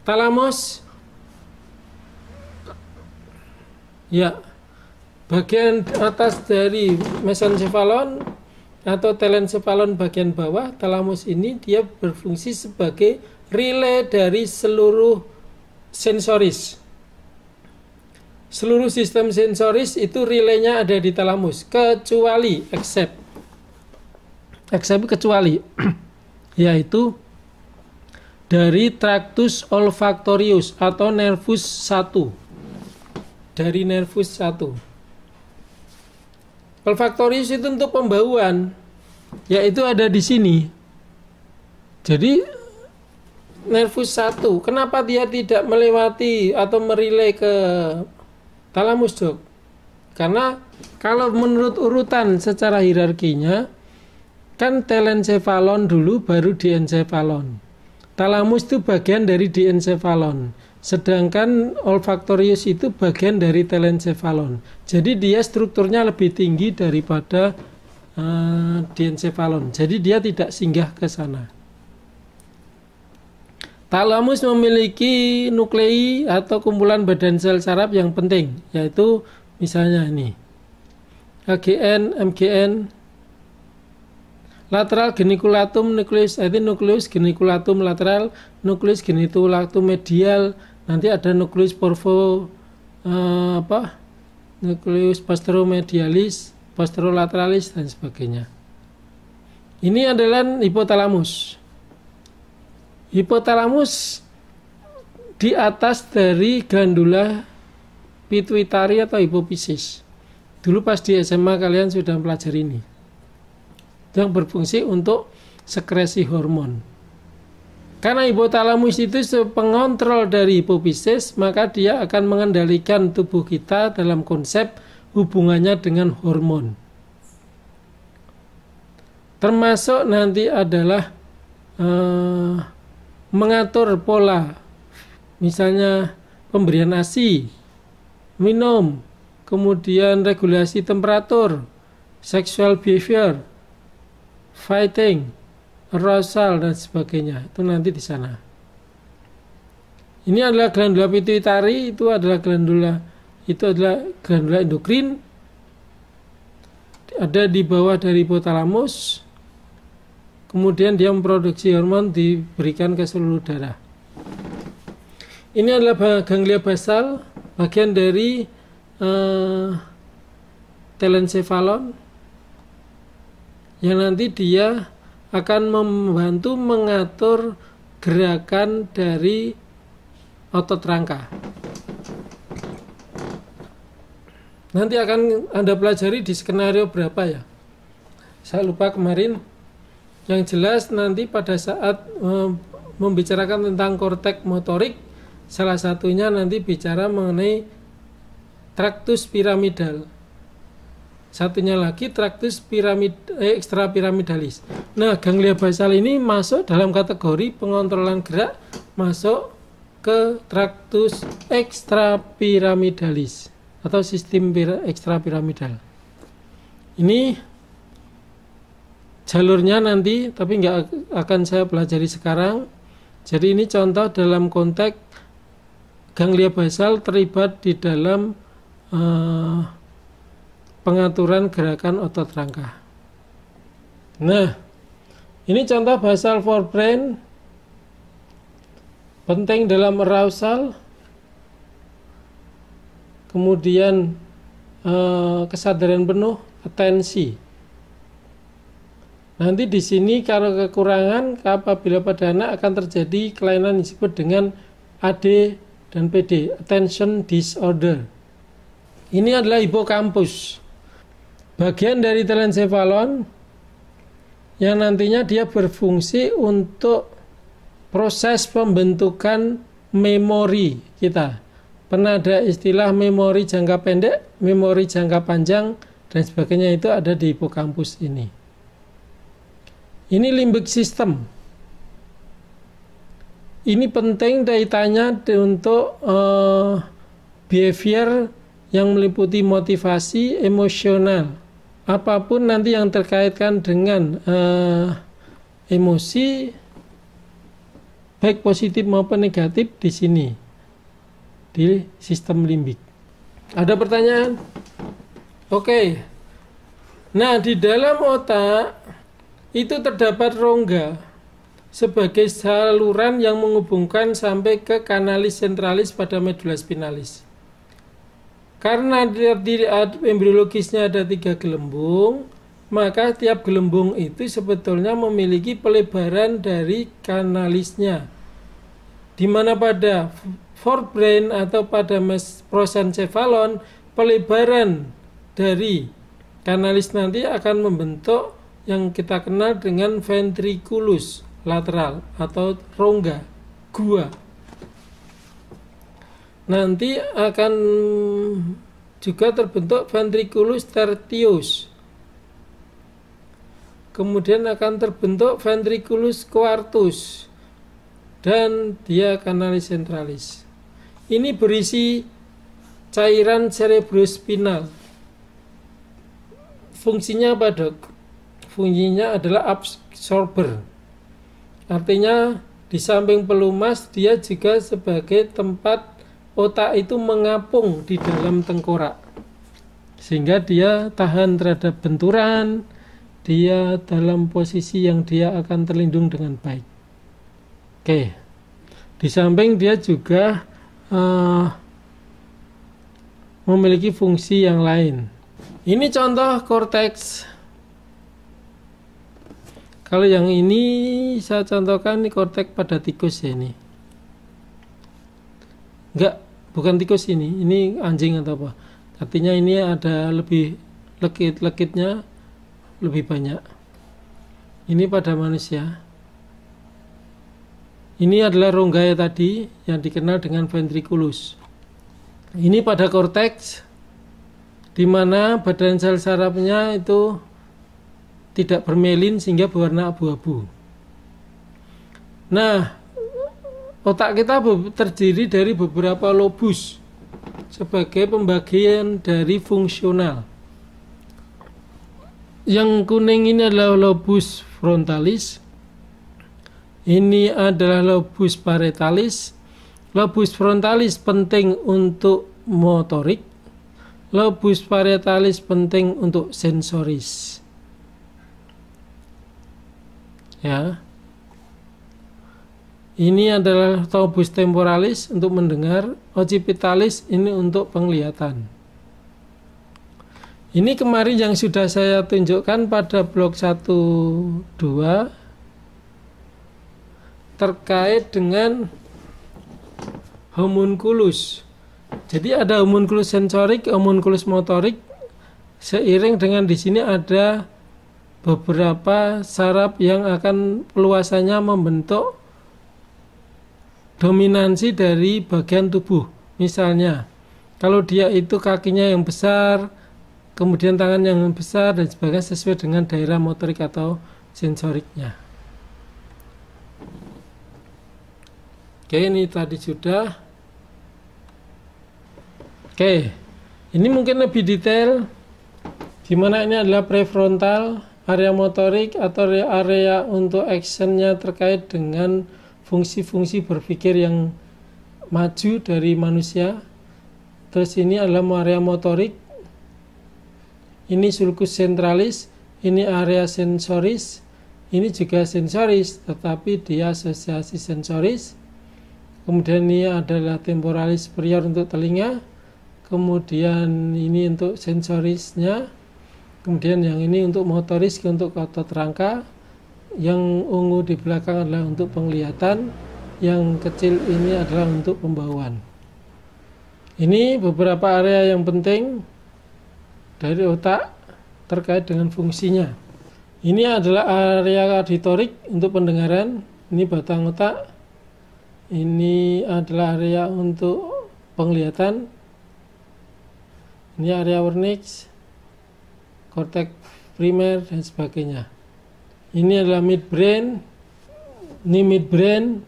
Talamus, ya, bagian atas dari mesencephalon atau telencephalon bagian bawah. Talamus ini dia berfungsi sebagai relay dari seluruh sensoris. Seluruh sistem sensoris itu relaynya ada di talamus, kecuali kecuali yaitu dari tractus olfactorius atau nervus 1. Dari nervus 1. Olfactorius itu untuk pembauan, yaitu ada di sini. Jadi nervus 1, kenapa dia tidak melewati atau merilai ke talamus, dok? Karena kalau menurut urutan secara hierarkinya kan telencephalon dulu baru diencephalon. Talamus itu bagian dari diencephalon, sedangkan olfactorius itu bagian dari telencephalon. Jadi dia strukturnya lebih tinggi daripada diencephalon. Jadi dia tidak singgah ke sana. Talamus memiliki nuklei atau kumpulan badan sel saraf yang penting, yaitu misalnya ini AGN, MGN, lateral geniculatum nucleus, itu nucleus geniculatum lateral, nucleus geniculatum medial, nanti ada nucleus nucleus posteromedialis, posterolateraalis dan sebagainya. Ini adalah hipotalamus. Hipotalamus di atas dari glandula pituitari atau hipofisis. Dulu pas di SMA kalian sudah pelajari ini. Yang berfungsi untuk sekresi hormon. Karena hipotalamus itu pengontrol dari hipofisis, maka dia akan mengendalikan tubuh kita dalam konsep hubungannya dengan hormon. Termasuk nanti adalah mengatur pola, misalnya pemberian ASI, minum, kemudian regulasi temperatur, sexual behavior, fighting, arousal dan sebagainya. Itu nanti di sana. Ini adalah glandula pituitari, itu adalah glandula endokrin, ada di bawah dari hipotalamus. Kemudian dia memproduksi hormon, diberikan ke seluruh darah. Ini adalah ganglia basal, bagian dari telencephalon, yang nanti dia akan membantu mengatur gerakan dari otot rangka. Nanti akan Anda pelajari di skenario berapa ya? Saya lupa kemarin. Yang jelas nanti pada saat membicarakan tentang korteks motorik, salah satunya nanti bicara mengenai tractus piramidal. Satunya lagi tractus extrapyramidalis. Nah, ganglia basal ini masuk dalam kategori pengontrolan gerak, masuk ke tractus extrapyramidalis atau sistem ekstrapiramidal. Ini jalurnya nanti, tapi nggak akan saya pelajari sekarang. Jadi ini contoh dalam konteks ganglia basal terlibat di dalam pengaturan gerakan otot rangka. Nah, ini contoh basal forebrain penting dalam arousal, kemudian kesadaran penuh, atensi. Nanti di sini kalau kekurangan, apabila pada anak akan terjadi kelainan disebut dengan AD dan PD, attention disorder. Ini adalah hipokampus, bagian dari telencephalon yang nantinya dia berfungsi untuk proses pembentukan memori kita. Pernah ada istilah memori jangka pendek, memori jangka panjang, dan sebagainya, itu ada di hipokampus ini. Ini limbic system. Ini penting kaitannya untuk behavior yang meliputi motivasi, emosional. Apapun nanti yang terkaitkan dengan emosi, baik positif maupun negatif di sini, di sistem limbik. Ada pertanyaan? Oke. Nah, di dalam otak itu terdapat rongga sebagai saluran yang menghubungkan sampai ke kanalis sentralis pada medula spinalis. Karena di embriologisnya ada 3 gelembung, maka tiap gelembung itu sebetulnya memiliki pelebaran dari kanalisnya. Di mana pada forebrain atau pada prosencephalon, pelebaran dari kanalis nanti akan membentuk yang kita kenal dengan ventriculus lateral atau rongga gua. Nanti akan juga terbentuk ventriculus tertius. Kemudian akan terbentuk ventriculus quartus dan dia kanalis sentralis. Ini berisi cairan cerebrospinal. Fungsinya apa, Dok? Fungsinya adalah absorber. Artinya di samping pelumas dia juga sebagai tempat otak itu mengapung di dalam tengkorak. Sehingga dia tahan terhadap benturan, dia dalam posisi yang dia akan terlindung dengan baik. Oke. Di samping dia juga memiliki fungsi yang lain. Ini contoh korteks. Kalau yang ini saya contohkan, ini korteks pada tikus ya ini. Enggak, bukan tikus ini anjing atau apa. Artinya ini ada lebih lekit-lekitnya lebih banyak. Ini pada manusia. Ini adalah rongga tadi yang dikenal dengan ventriculus. Ini pada korteks, di mana badan sel sarafnya itu tidak bermelin sehingga berwarna abu-abu. Nah, otak kita terdiri dari beberapa lobus sebagai pembagian dari fungsional. Yang kuning ini adalah lobus frontalis. Ini adalah lobus parietalis. Lobus frontalis penting untuk motorik. Lobus parietalis penting untuk sensoris. Ya. Ini adalah lobus temporalis untuk mendengar, occipitalis ini untuk penglihatan. Ini kemarin yang sudah saya tunjukkan pada blok 1, 2 terkait dengan homunculus. Jadi ada homunculus sensorik, homunculus motorik, seiring dengan di sini ada beberapa saraf yang akan luasannya membentuk dominansi dari bagian tubuh. Misalnya, kalau dia itu kakinya yang besar, kemudian tangan yang besar dan sebagainya sesuai dengan daerah motorik atau sensoriknya. Oke, ini tadi sudah. Oke, ini mungkin lebih detail. Dimana ini adalah prefrontal, area motorik atau area untuk actionnya terkait dengan fungsi-fungsi berpikir yang maju dari manusia. Terus ini adalah area motorik, ini sulcus centralis, ini area sensoris, ini juga sensoris tetapi dia asosiasi sensoris. Kemudian ini adalah temporalis superior untuk telinga, kemudian ini untuk sensorisnya, kemudian yang ini untuk motoris untuk otot rangka, yang ungu di belakang adalah untuk penglihatan, yang kecil ini adalah untuk pembauan. Ini beberapa area yang penting dari otak terkait dengan fungsinya. Ini adalah area auditorik untuk pendengaran, ini batang otak. Ini adalah area untuk penglihatan. Ini area Wernicke, korteks primer dan sebagainya. Ini adalah midbrain. Ini midbrain.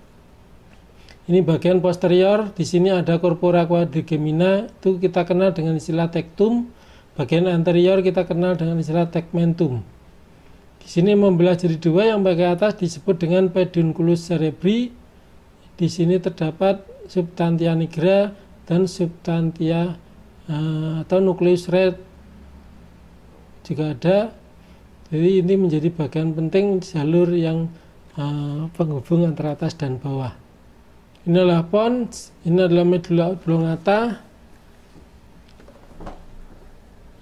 Ini bagian posterior. Di sini ada corpora quadrigemina. Itu kita kenal dengan istilah tectum. Bagian anterior kita kenal dengan istilah tegmentum. Di sini membelah jadi dua, yang bagian atas disebut dengan pedunculus cerebri. Di sini terdapat substantia nigra dan substantia atau nucleus red juga ada. Jadi ini menjadi bagian penting jalur yang penghubung antara atas dan bawah. Ini adalah pons, ini adalah medulla oblongata.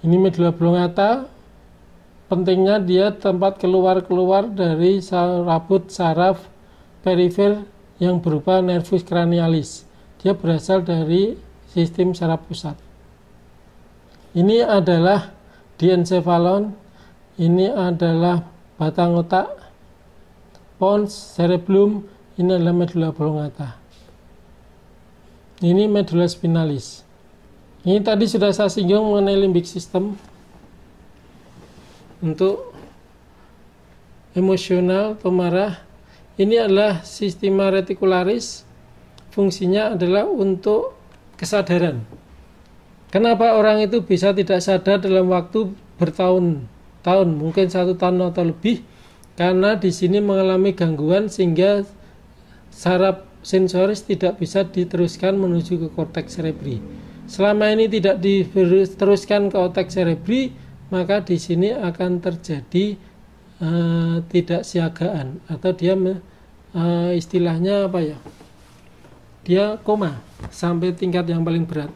Ini medulla oblongata. Pentingnya dia tempat keluar-keluar dari rambut saraf perifer yang berupa nervus cranialis. Dia berasal dari sistem saraf pusat. Ini adalah diencephalon. Ini adalah batang otak, pons, cerebellum. Ini adalah medulla oblongata. Ini medulla spinalis. Ini tadi sudah saya singgung mengenai limbic system. Untuk emosional atau marah, ini adalah sistema reticularis. Fungsinya adalah untuk kesadaran. Kenapa orang itu bisa tidak sadar dalam waktu bertahun-tahun, mungkin 1 tahun atau lebih? Karena di sini mengalami gangguan sehingga saraf sensoris tidak bisa diteruskan menuju ke korteks cerebri. Selama ini tidak diteruskan ke korteks cerebri, maka di sini akan terjadi tidak siagaan, atau dia istilahnya apa ya? Dia koma sampai tingkat yang paling berat.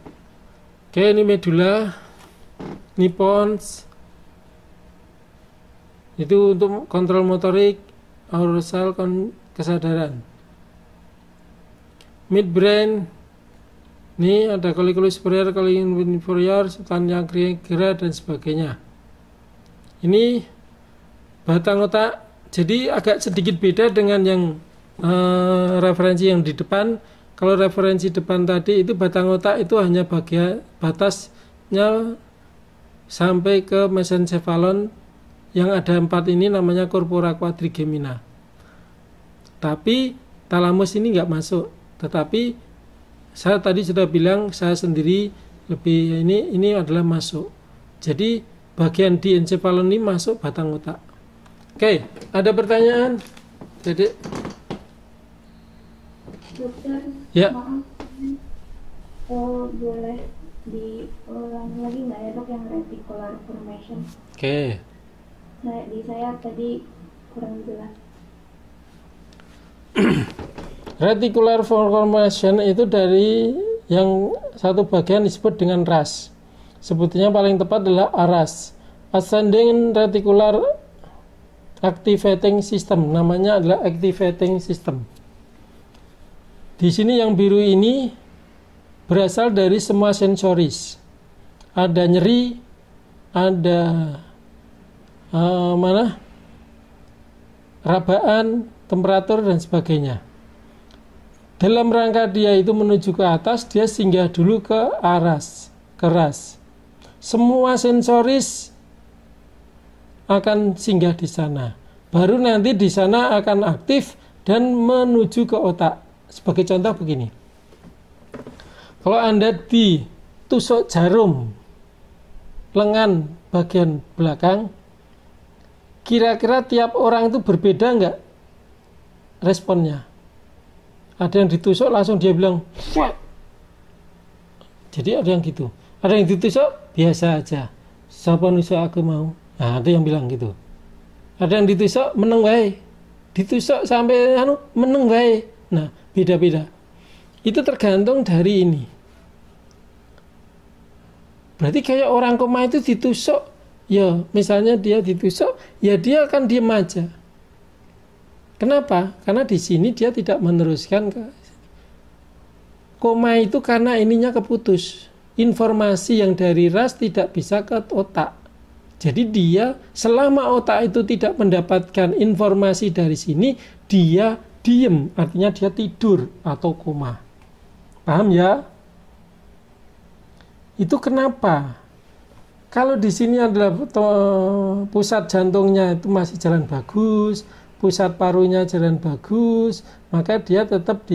Oke, ini medulla, ini pons. Itu untuk kontrol motorik, arousal, kesadaran. Midbrain, ini ada colliculus superior, colliculus inferior, substantia nigra dan sebagainya. Ini batang otak. Jadi agak sedikit beda dengan yang referensi yang di depan. Kalau referensi depan tadi itu batang otak itu hanya bagian batasnya sampai ke mesencephalon, yang ada 4 ini namanya corpora quadrigemina. Tapi talamus ini nggak masuk. Tetapi saya tadi sudah bilang, saya sendiri lebih ini adalah masuk. Jadi bagian diencephalon ini masuk batang otak. Oke, ada pertanyaan? Jadi Dokter, ya. maaf, boleh diulangi lagi nggak ya dok yang reticular formation? Oke. Nah, di saya tadi kurang jelas. Reticular formation itu dari yang satu bagian disebut dengan RAS. Sebetulnya paling tepat adalah ARAS, Ascending Reticular Activating System. Namanya adalah Activating System. Di sini yang biru ini berasal dari semua sensoris. Ada nyeri, ada rabaan, temperatur dan sebagainya. Dalam rangka dia itu menuju ke atas, dia singgah dulu ke ARAS, ke RAS. Semua sensoris akan singgah di sana. Baru nanti di sana akan aktif dan menuju ke otak. Sebagai contoh begini. Kalau Anda ditusuk jarum lengan bagian belakang, kira-kira tiap orang itu berbeda enggak responnya? Ada yang ditusuk langsung dia bilang, "Fuck." Jadi ada yang gitu. Ada yang ditusuk biasa aja. Siapa nusuk aku mau. Nah, ada yang bilang gitu. Ada yang ditusuk meneng wae. Ditusuk sampai meneng wae. Nah, beda-beda. Itu tergantung dari ini. Berarti kayak orang koma itu ditusuk, ya misalnya dia ditusuk, ya dia akan diam aja. Kenapa? Karena di sini dia tidak meneruskan ke koma itu karena ininya keputus. Informasi yang dari ras tidak bisa ke otak. Jadi dia selama otak itu tidak mendapatkan informasi dari sini, dia diem, artinya dia tidur atau koma. Paham ya? Itu kenapa? Kalau di sini adalah pusat jantungnya itu masih jalan bagus, pusat parunya jalan bagus, maka dia tetap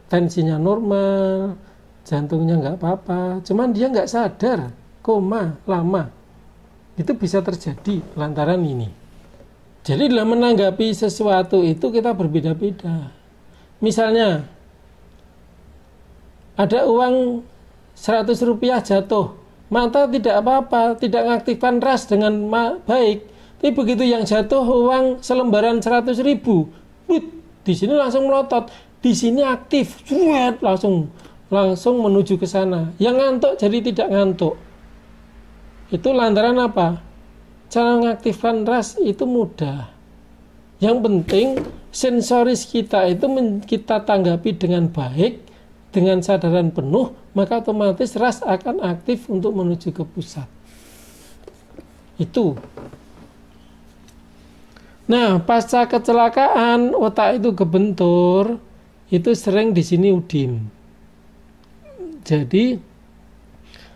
tensinya normal, jantungnya nggak apa-apa. Cuman dia nggak sadar, koma lama. Itu bisa terjadi lantaran ini. Jadi dalam menanggapi sesuatu itu kita berbeda-beda. Misalnya ada uang 100 rupiah jatuh, mata tidak apa-apa, tidak mengaktifkan ras dengan baik. Tapi begitu yang jatuh uang selembaran 100 ribu, di sini langsung melotot, di sini aktif, langsung menuju ke sana. Yang ngantuk jadi tidak ngantuk. Itu lantaran apa? Cara mengaktifkan ras itu mudah. Yang penting sensoris kita itu kita tanggapi dengan baik, dengan sadaran penuh, maka otomatis ras akan aktif untuk menuju ke pusat. Itu. Nah, pasca kecelakaan otak itu kebentur, itu sering di sini udim. Jadi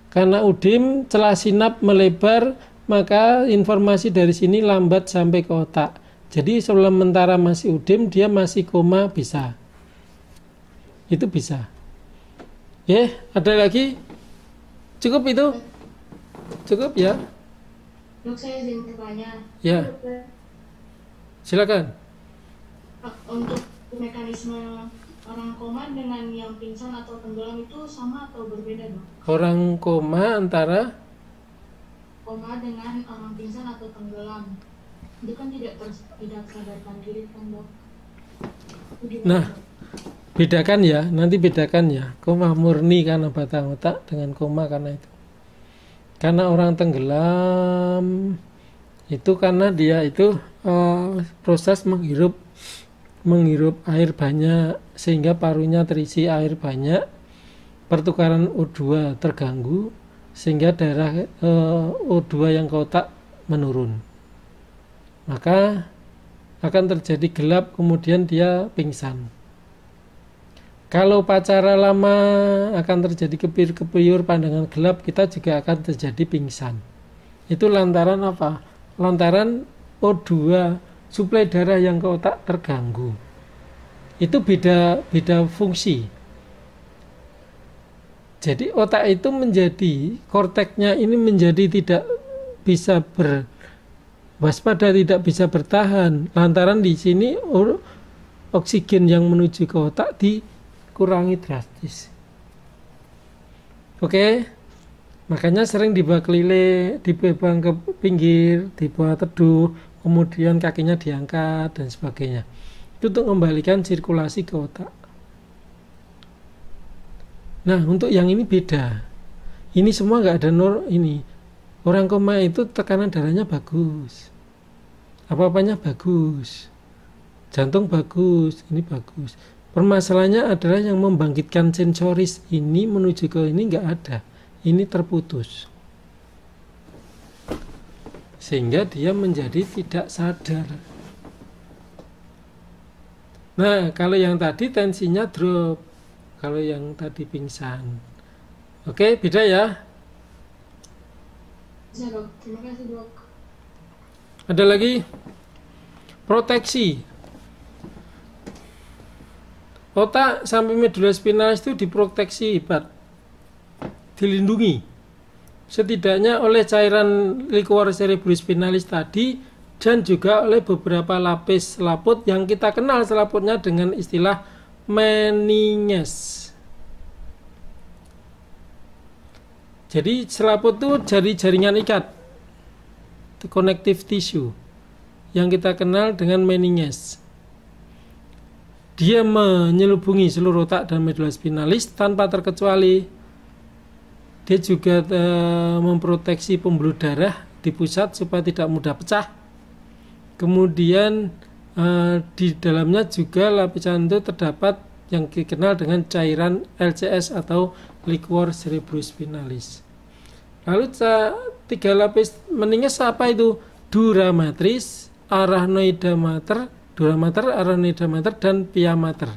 karena udim, celah sinap melebar, maka informasi dari sini lambat sampai ke otak. Jadi sementara masih udim, dia masih koma bisa. Itu bisa. Ya, ada lagi? Cukup itu? Cukup ya? Dok, saya izin bertanya. Ya. Silakan. Untuk mekanisme orang koma dengan yang pingsan atau tenggelam itu sama atau berbeda, Dok? Orang koma antara Koma dengan orang pingsan atau tenggelam itu kan tidak sadarkan diri kan, Dok? Nah, bedakan ya, nanti bedakan ya. Koma murni karena batang otak dengan koma karena itu. Karena orang tenggelam itu karena dia itu proses menghirup air banyak sehingga parunya terisi air banyak, pertukaran O2 terganggu sehingga darah O2 yang ke otak menurun, maka akan terjadi gelap kemudian dia pingsan. Kalau pacara lama akan terjadi kepiyur-kepiyur pandangan gelap, kita juga akan terjadi pingsan. Itu lantaran apa? Lantaran O2 suplai darah yang ke otak terganggu. Itu beda fungsi. Jadi otak itu menjadi korteknya ini menjadi tidak bisa berwaspada, tidak bisa bertahan. Lantaran di sini oksigen yang menuju ke otak dikurangi drastis. Oke? Makanya sering dibawa keliling, dibawa ke pinggir, dibawa teduh, kemudian kakinya diangkat dan sebagainya. Itu untuk membalikan sirkulasi ke otak. Nah, untuk yang ini beda. Ini semua nggak ada ini. Orang koma itu tekanan darahnya bagus. Apa-apanya bagus. Jantung bagus, ini bagus. Permasalahannya adalah yang membangkitkan sensoris ini menuju ke ini nggak ada. Ini terputus. Sehingga dia menjadi tidak sadar. Nah, kalau yang tadi tensinya drop, kalau yang tadi pingsan. Oke, beda ya? Bisa, Dok. Terima kasih, Dok. Ada lagi? Proteksi. Otak sampai medula spinalis itu diproteksi hebat, dilindungi. Setidaknya oleh cairan liquor cerebrospinalis tadi dan juga oleh beberapa lapis selaput yang kita kenal selaputnya dengan istilah meninges. Jadi selaput itu jaringan ikat, connective tissue, yang kita kenal dengan meninges. Dia menyelubungi seluruh otak dan medula spinalis tanpa terkecuali. Dia juga memproteksi pembuluh darah di pusat supaya tidak mudah pecah. Kemudian di dalamnya juga lapisan itu terdapat yang dikenal dengan cairan LCS atau liquor cerebrospinalis. Lalu 3 lapis meninges apa itu? Dura matris, arachnoida mater, dan pia mater.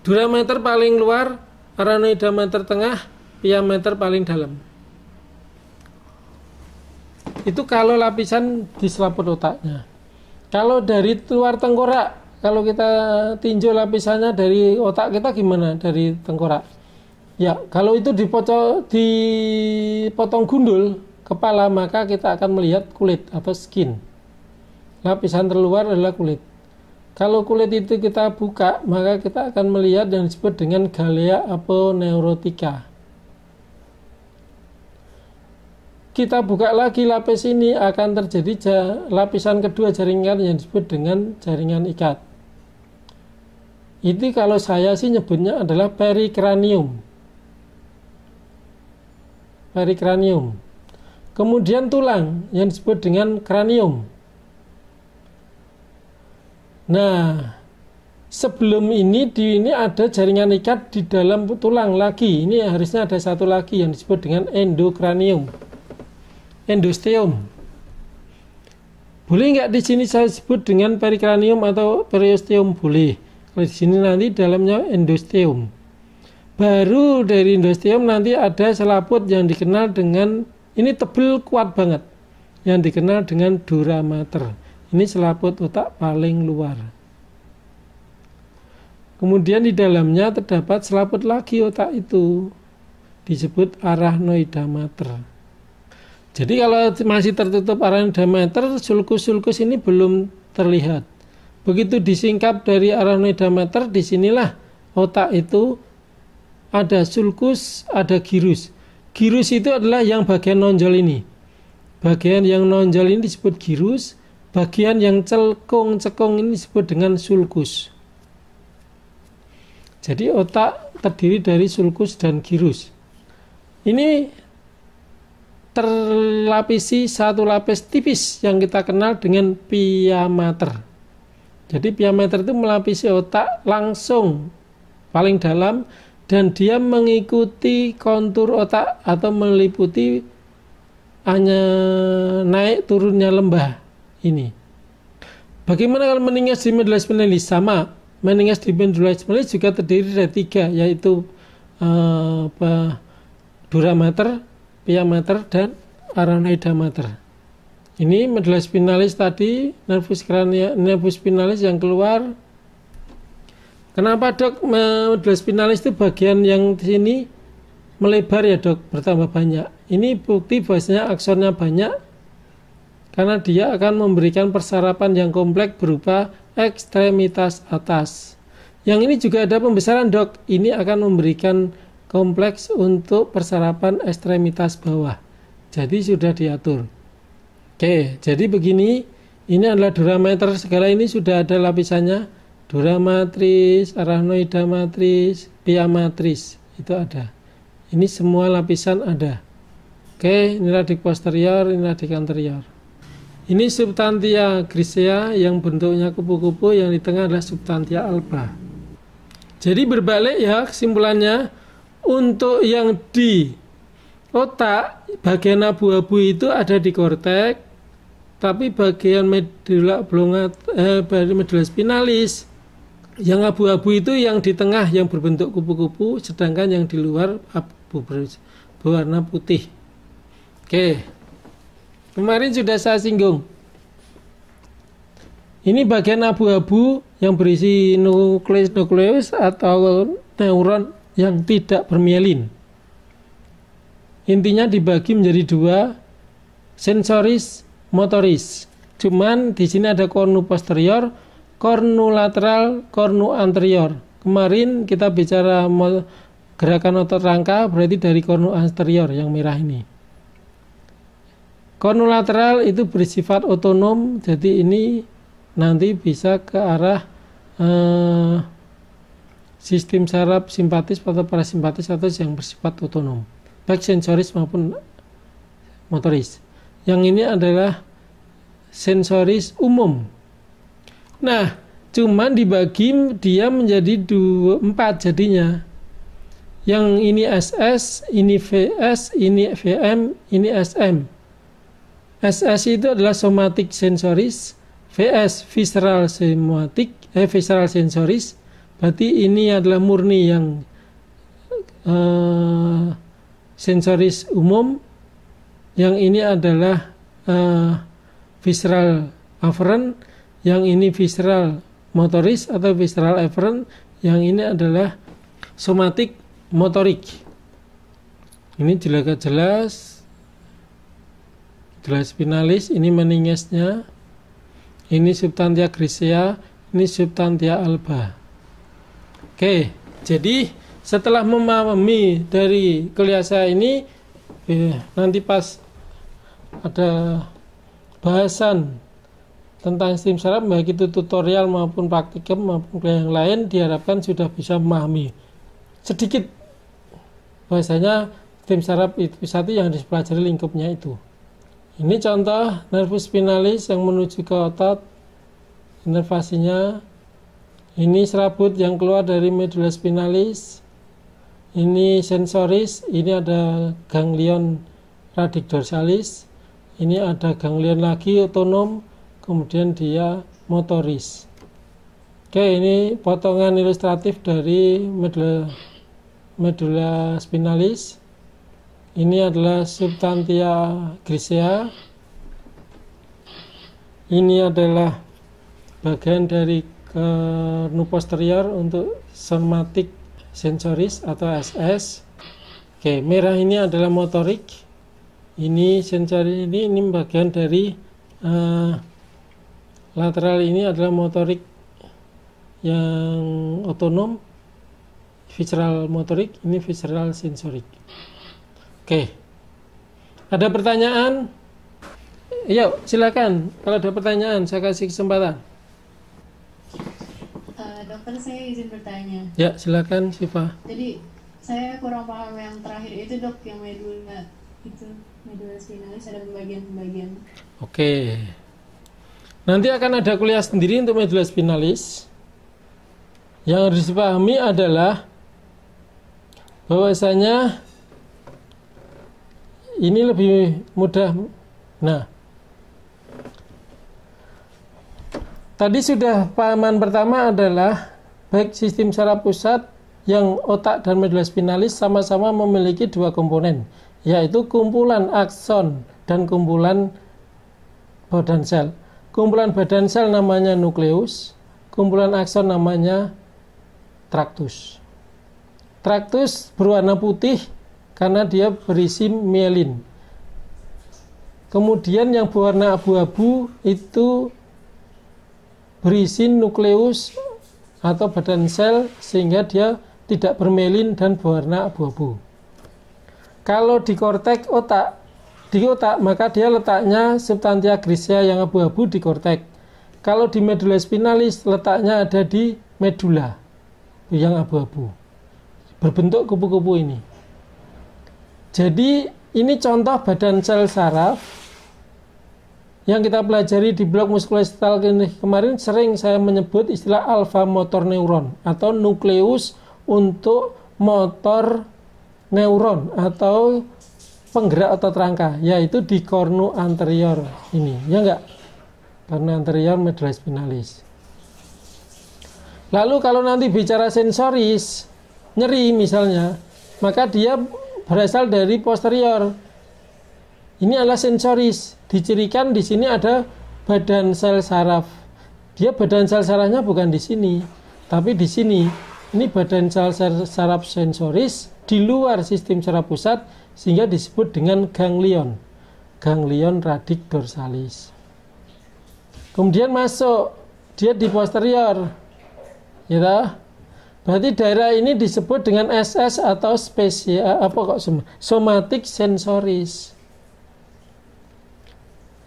Dura mater paling luar, arachnoida mater tengah, pia mater paling dalam. Itu kalau lapisan di selaput otaknya. Kalau dari luar tengkorak, kalau kita tinjau lapisannya dari otak kita gimana? Dari tengkorak. Ya, kalau itu dipotong gundul kepala, maka kita akan melihat kulit atau skin. Lapisan terluar adalah kulit. Kalau kulit itu kita buka, maka kita akan melihat yang disebut dengan galea aponeurotica. Kita buka lagi lapis ini, akan terjadi lapisan kedua jaringan yang disebut dengan jaringan ikat. Itu kalau saya sih nyebutnya adalah perikranium. Perikranium. Kemudian tulang yang disebut dengan kranium. Nah, sebelum ini ada jaringan ikat di dalam tulang lagi. Ini harusnya ada satu lagi yang disebut dengan endokranium. Endosteum. Boleh nggak di sini saya sebut dengan perikranium atau periosteum? Boleh. Kalau di sini nanti dalamnya endosteum. Baru dari endosteum nanti ada selaput yang dikenal dengan, ini tebel kuat banget, yang dikenal dengan dura mater. Ini selaput otak paling luar. Kemudian di dalamnya terdapat selaput lagi otak itu, disebut arachnoida mater. Jadi kalau masih tertutup arachnoida mater, sulcus-sulcus ini belum terlihat. Begitu disingkap dari arachnoida mater, disinilah otak itu ada sulcus, ada gyrus. Gyrus itu adalah yang bagian nonjol ini. Bagian yang nonjol ini disebut gyrus, bagian yang cekung ini disebut dengan sulcus. Jadi otak terdiri dari sulcus dan gyrus. Ini terlapisi satu lapis tipis yang kita kenal dengan pia mater. Jadi pia mater itu melapisi otak langsung paling dalam, dan dia mengikuti kontur otak atau meliputi hanya naik turunnya lembah ini. Bagaimana kalau meninges di medula spinalis? Sama, meninges di medula spinalis juga terdiri dari 3, yaitu dura mater, pia mater, dan arachnoida mater. Ini medula spinalis tadi, nervus spinalis yang keluar. Kenapa dok medula spinalis itu bagian yang di sini melebar ya dok, bertambah banyak? Ini bukti bahwasanya aksonnya banyak, karena dia akan memberikan persarapan yang kompleks berupa ekstremitas atas. Yang ini juga ada pembesaran dok, ini akan memberikan kompleks untuk persarapan ekstremitas bawah. Jadi sudah diatur. Oke, jadi begini, ini adalah dura mater, segala ini sudah ada lapisannya. Dura matris, arachnoida matris, pia matris, itu ada. Ini semua lapisan ada. Oke, ini radik posterior, ini radik anterior. Ini substantia grisea yang bentuknya kupu-kupu, yang di tengah adalah substantia alba. Jadi berbalik ya kesimpulannya, untuk yang di otak bagian abu-abu itu ada di korteks, tapi bagian medula medula spinalis yang abu-abu itu yang di tengah yang berbentuk kupu-kupu, sedangkan yang di luar abu berwarna putih. Oke, kemarin sudah saya singgung. Ini bagian abu-abu yang berisi nukleus atau neuron yang tidak bermielin. Intinya dibagi menjadi 2, sensoris, motoris. Cuman di sini ada kornu posterior, kornulateral, kornu anterior. Kemarin kita bicara gerakan otot rangka, berarti dari kornu anterior yang merah ini. Kornulateral itu bersifat otonom, jadi ini nanti bisa ke arah sistem saraf simpatis atau parasimpatis atau yang bersifat otonom, baik sensoris maupun motoris. Yang ini adalah sensoris umum. Nah, cuman dibagi dia menjadi 4 jadinya. Yang ini SS, ini VS, ini VM, ini SM. SS itu adalah somatic sensoris, VS visceral somatic, visceral sensoris. Berarti ini adalah murni yang sensoris umum. Yang ini adalah visceral afferent, yang ini visceral motoris atau visceral afferent, yang ini adalah somatic motorik. Ini jelas spinalis, ini meningesnya, ini substantia grisea, ini substantia alba. Oke, jadi setelah memahami dari kelia ini, nanti pas ada bahasan tentang sistem saraf, baik itu tutorial maupun praktikum maupun yang lain, diharapkan sudah bisa memahami sedikit bahasanya sistem saraf itu satu yang dipelajari lingkupnya itu. Ini contoh nervus spinalis yang menuju ke otot, inervasinya. Ini serabut yang keluar dari medulla spinalis. Ini sensoris, ini ada ganglion radix dorsalis. Ini ada ganglion lagi otonom, kemudian dia motoris. Oke, ini potongan ilustratif dari medulla spinalis. Ini adalah substantia grisea. Ini adalah bagian dari kornu posterior untuk somatic sensoris atau SS. Oke, merah ini adalah motorik. Ini sensoris, ini bagian dari lateral, ini adalah motorik yang otonom, visceral motorik, ini visceral sensorik. Oke, ada pertanyaan? Yuk, silakan. Kalau ada pertanyaan, saya kasih kesempatan. Dokter, saya izin bertanya. Ya, silakan, Siva. Jadi, saya kurang paham yang terakhir itu, Dok, yang medulla spinalis ada pembagian-pembagian. Oke. Nanti akan ada kuliah sendiri untuk medulla spinalis. Yang harus dipahami adalah bahwasanya ini lebih mudah. Nah, tadi sudah pahaman pertama adalah baik sistem saraf pusat yang otak dan medulla spinalis sama-sama memiliki 2 komponen, yaitu kumpulan akson dan kumpulan badan sel. Kumpulan badan sel namanya nukleus, kumpulan akson namanya traktus. Traktus berwarna putih karena dia berisi mielin. Kemudian yang berwarna abu-abu itu berisi nukleus atau badan sel sehingga dia tidak bermelin dan berwarna abu-abu. Kalau di korteks otak, maka dia letaknya substantia grisea yang abu-abu di korteks. Kalau di medulla spinalis letaknya ada di medulla yang abu-abu, berbentuk kupu-kupu ini. Jadi ini contoh badan sel saraf yang kita pelajari di blok muskuloskeletal kemarin. Sering saya menyebut istilah alfa motor neuron atau nukleus untuk motor neuron atau penggerak otot rangka, yaitu di kornu anterior ini, ya enggak? Kornu anterior medulla spinalis. Lalu kalau nanti bicara sensoris, nyeri misalnya, maka dia berasal dari posterior. Ini adalah sensoris. Dicirikan di sini ada badan sel saraf. Dia badan sel sarafnya bukan di sini, tapi di sini. Ini badan sel saraf sensoris di luar sistem saraf pusat, sehingga disebut dengan ganglion. Ganglion radix dorsalis. Kemudian masuk dia di posterior. Ya toh? Berarti daerah ini disebut dengan SS atau somatic sensoris.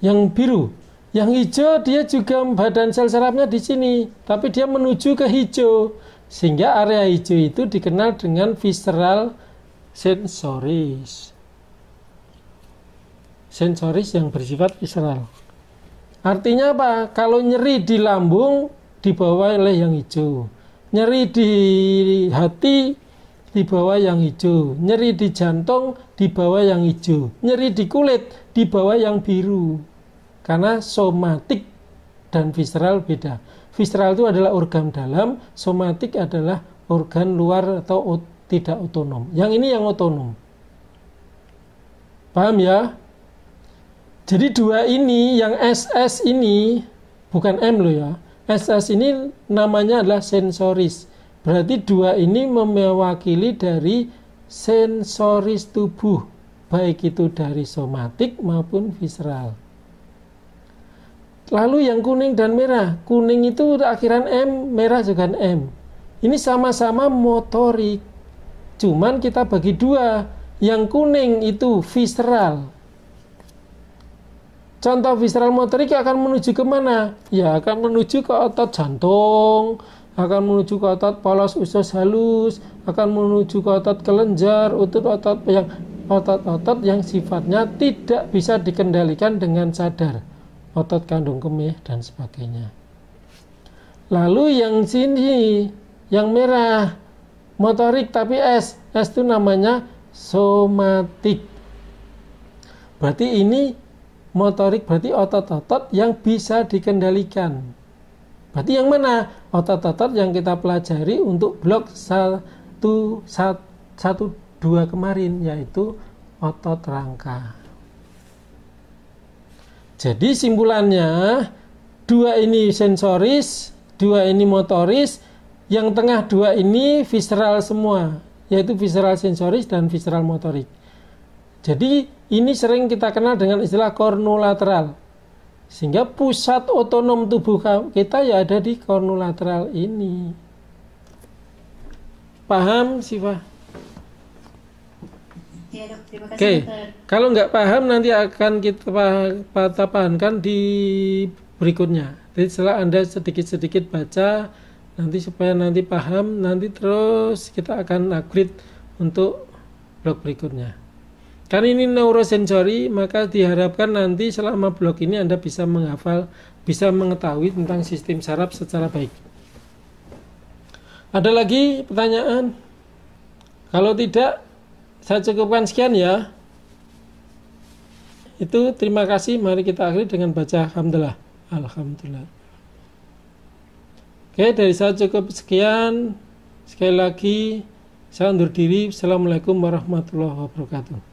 Yang biru, yang hijau dia juga badan sel sarafnya di sini, tapi dia menuju ke hijau, sehingga area hijau itu dikenal dengan visceral sensoris. Sensoris yang bersifat visceral. Artinya apa? Kalau nyeri di lambung dibawa oleh yang hijau, nyeri di hati dibawa yang hijau, nyeri di jantung dibawa yang hijau, nyeri di kulit dibawa yang biru. Karena somatik dan visceral beda. Visceral itu adalah organ dalam, somatik adalah organ luar atau tidak otonom. Yang ini yang otonom. Paham ya? Jadi dua ini, yang SS ini, bukan M loh ya. SS ini namanya adalah sensoris. Berarti dua ini mewakili dari sensoris tubuh. Baik itu dari somatik maupun visceral. Lalu yang kuning dan merah. Kuning itu akhiran M, merah juga M. Ini sama-sama motorik. Cuman kita bagi dua. Yang kuning itu visceral. Contoh visceral motorik akan menuju ke mana? Ya akan menuju ke otot jantung, akan menuju ke otot polos usus halus, akan menuju ke otot kelenjar, otot-otot yang sifatnya tidak bisa dikendalikan dengan sadar, otot kandung kemih dan sebagainya. Lalu yang sini, yang merah, motorik tapi S itu namanya somatik. Berarti ini motorik, berarti otot-otot yang bisa dikendalikan. Berarti yang mana? Otot-otot yang kita pelajari untuk blok 1, 2 kemarin, yaitu otot rangka. Jadi simpulannya, dua ini sensoris, dua ini motoris, yang tengah dua ini visceral semua, yaitu visceral sensoris dan visceral motorik. Jadi ini sering kita kenal dengan istilah kornolateral. Sehingga pusat otonom tubuh kita ya ada di kornolateral ini. Paham, Siva? Ya, Dok. Terima kasih, Oke. Dokter. Kalau nggak paham nanti akan kita pahamkan di berikutnya. Jadi setelah Anda sedikit-sedikit baca, nanti supaya nanti paham, nanti terus kita akan upgrade untuk blok berikutnya. Karena ini neurosensori, maka diharapkan nanti selama blok ini Anda bisa menghafal, bisa mengetahui tentang sistem saraf secara baik. Ada lagi pertanyaan? Kalau tidak, saya cukupkan sekian ya. Itu terima kasih, mari kita akhiri dengan baca Alhamdulillah. Alhamdulillah. Oke, dari saya cukup sekian. Sekali lagi, saya undur diri. Assalamualaikum warahmatullahi wabarakatuh.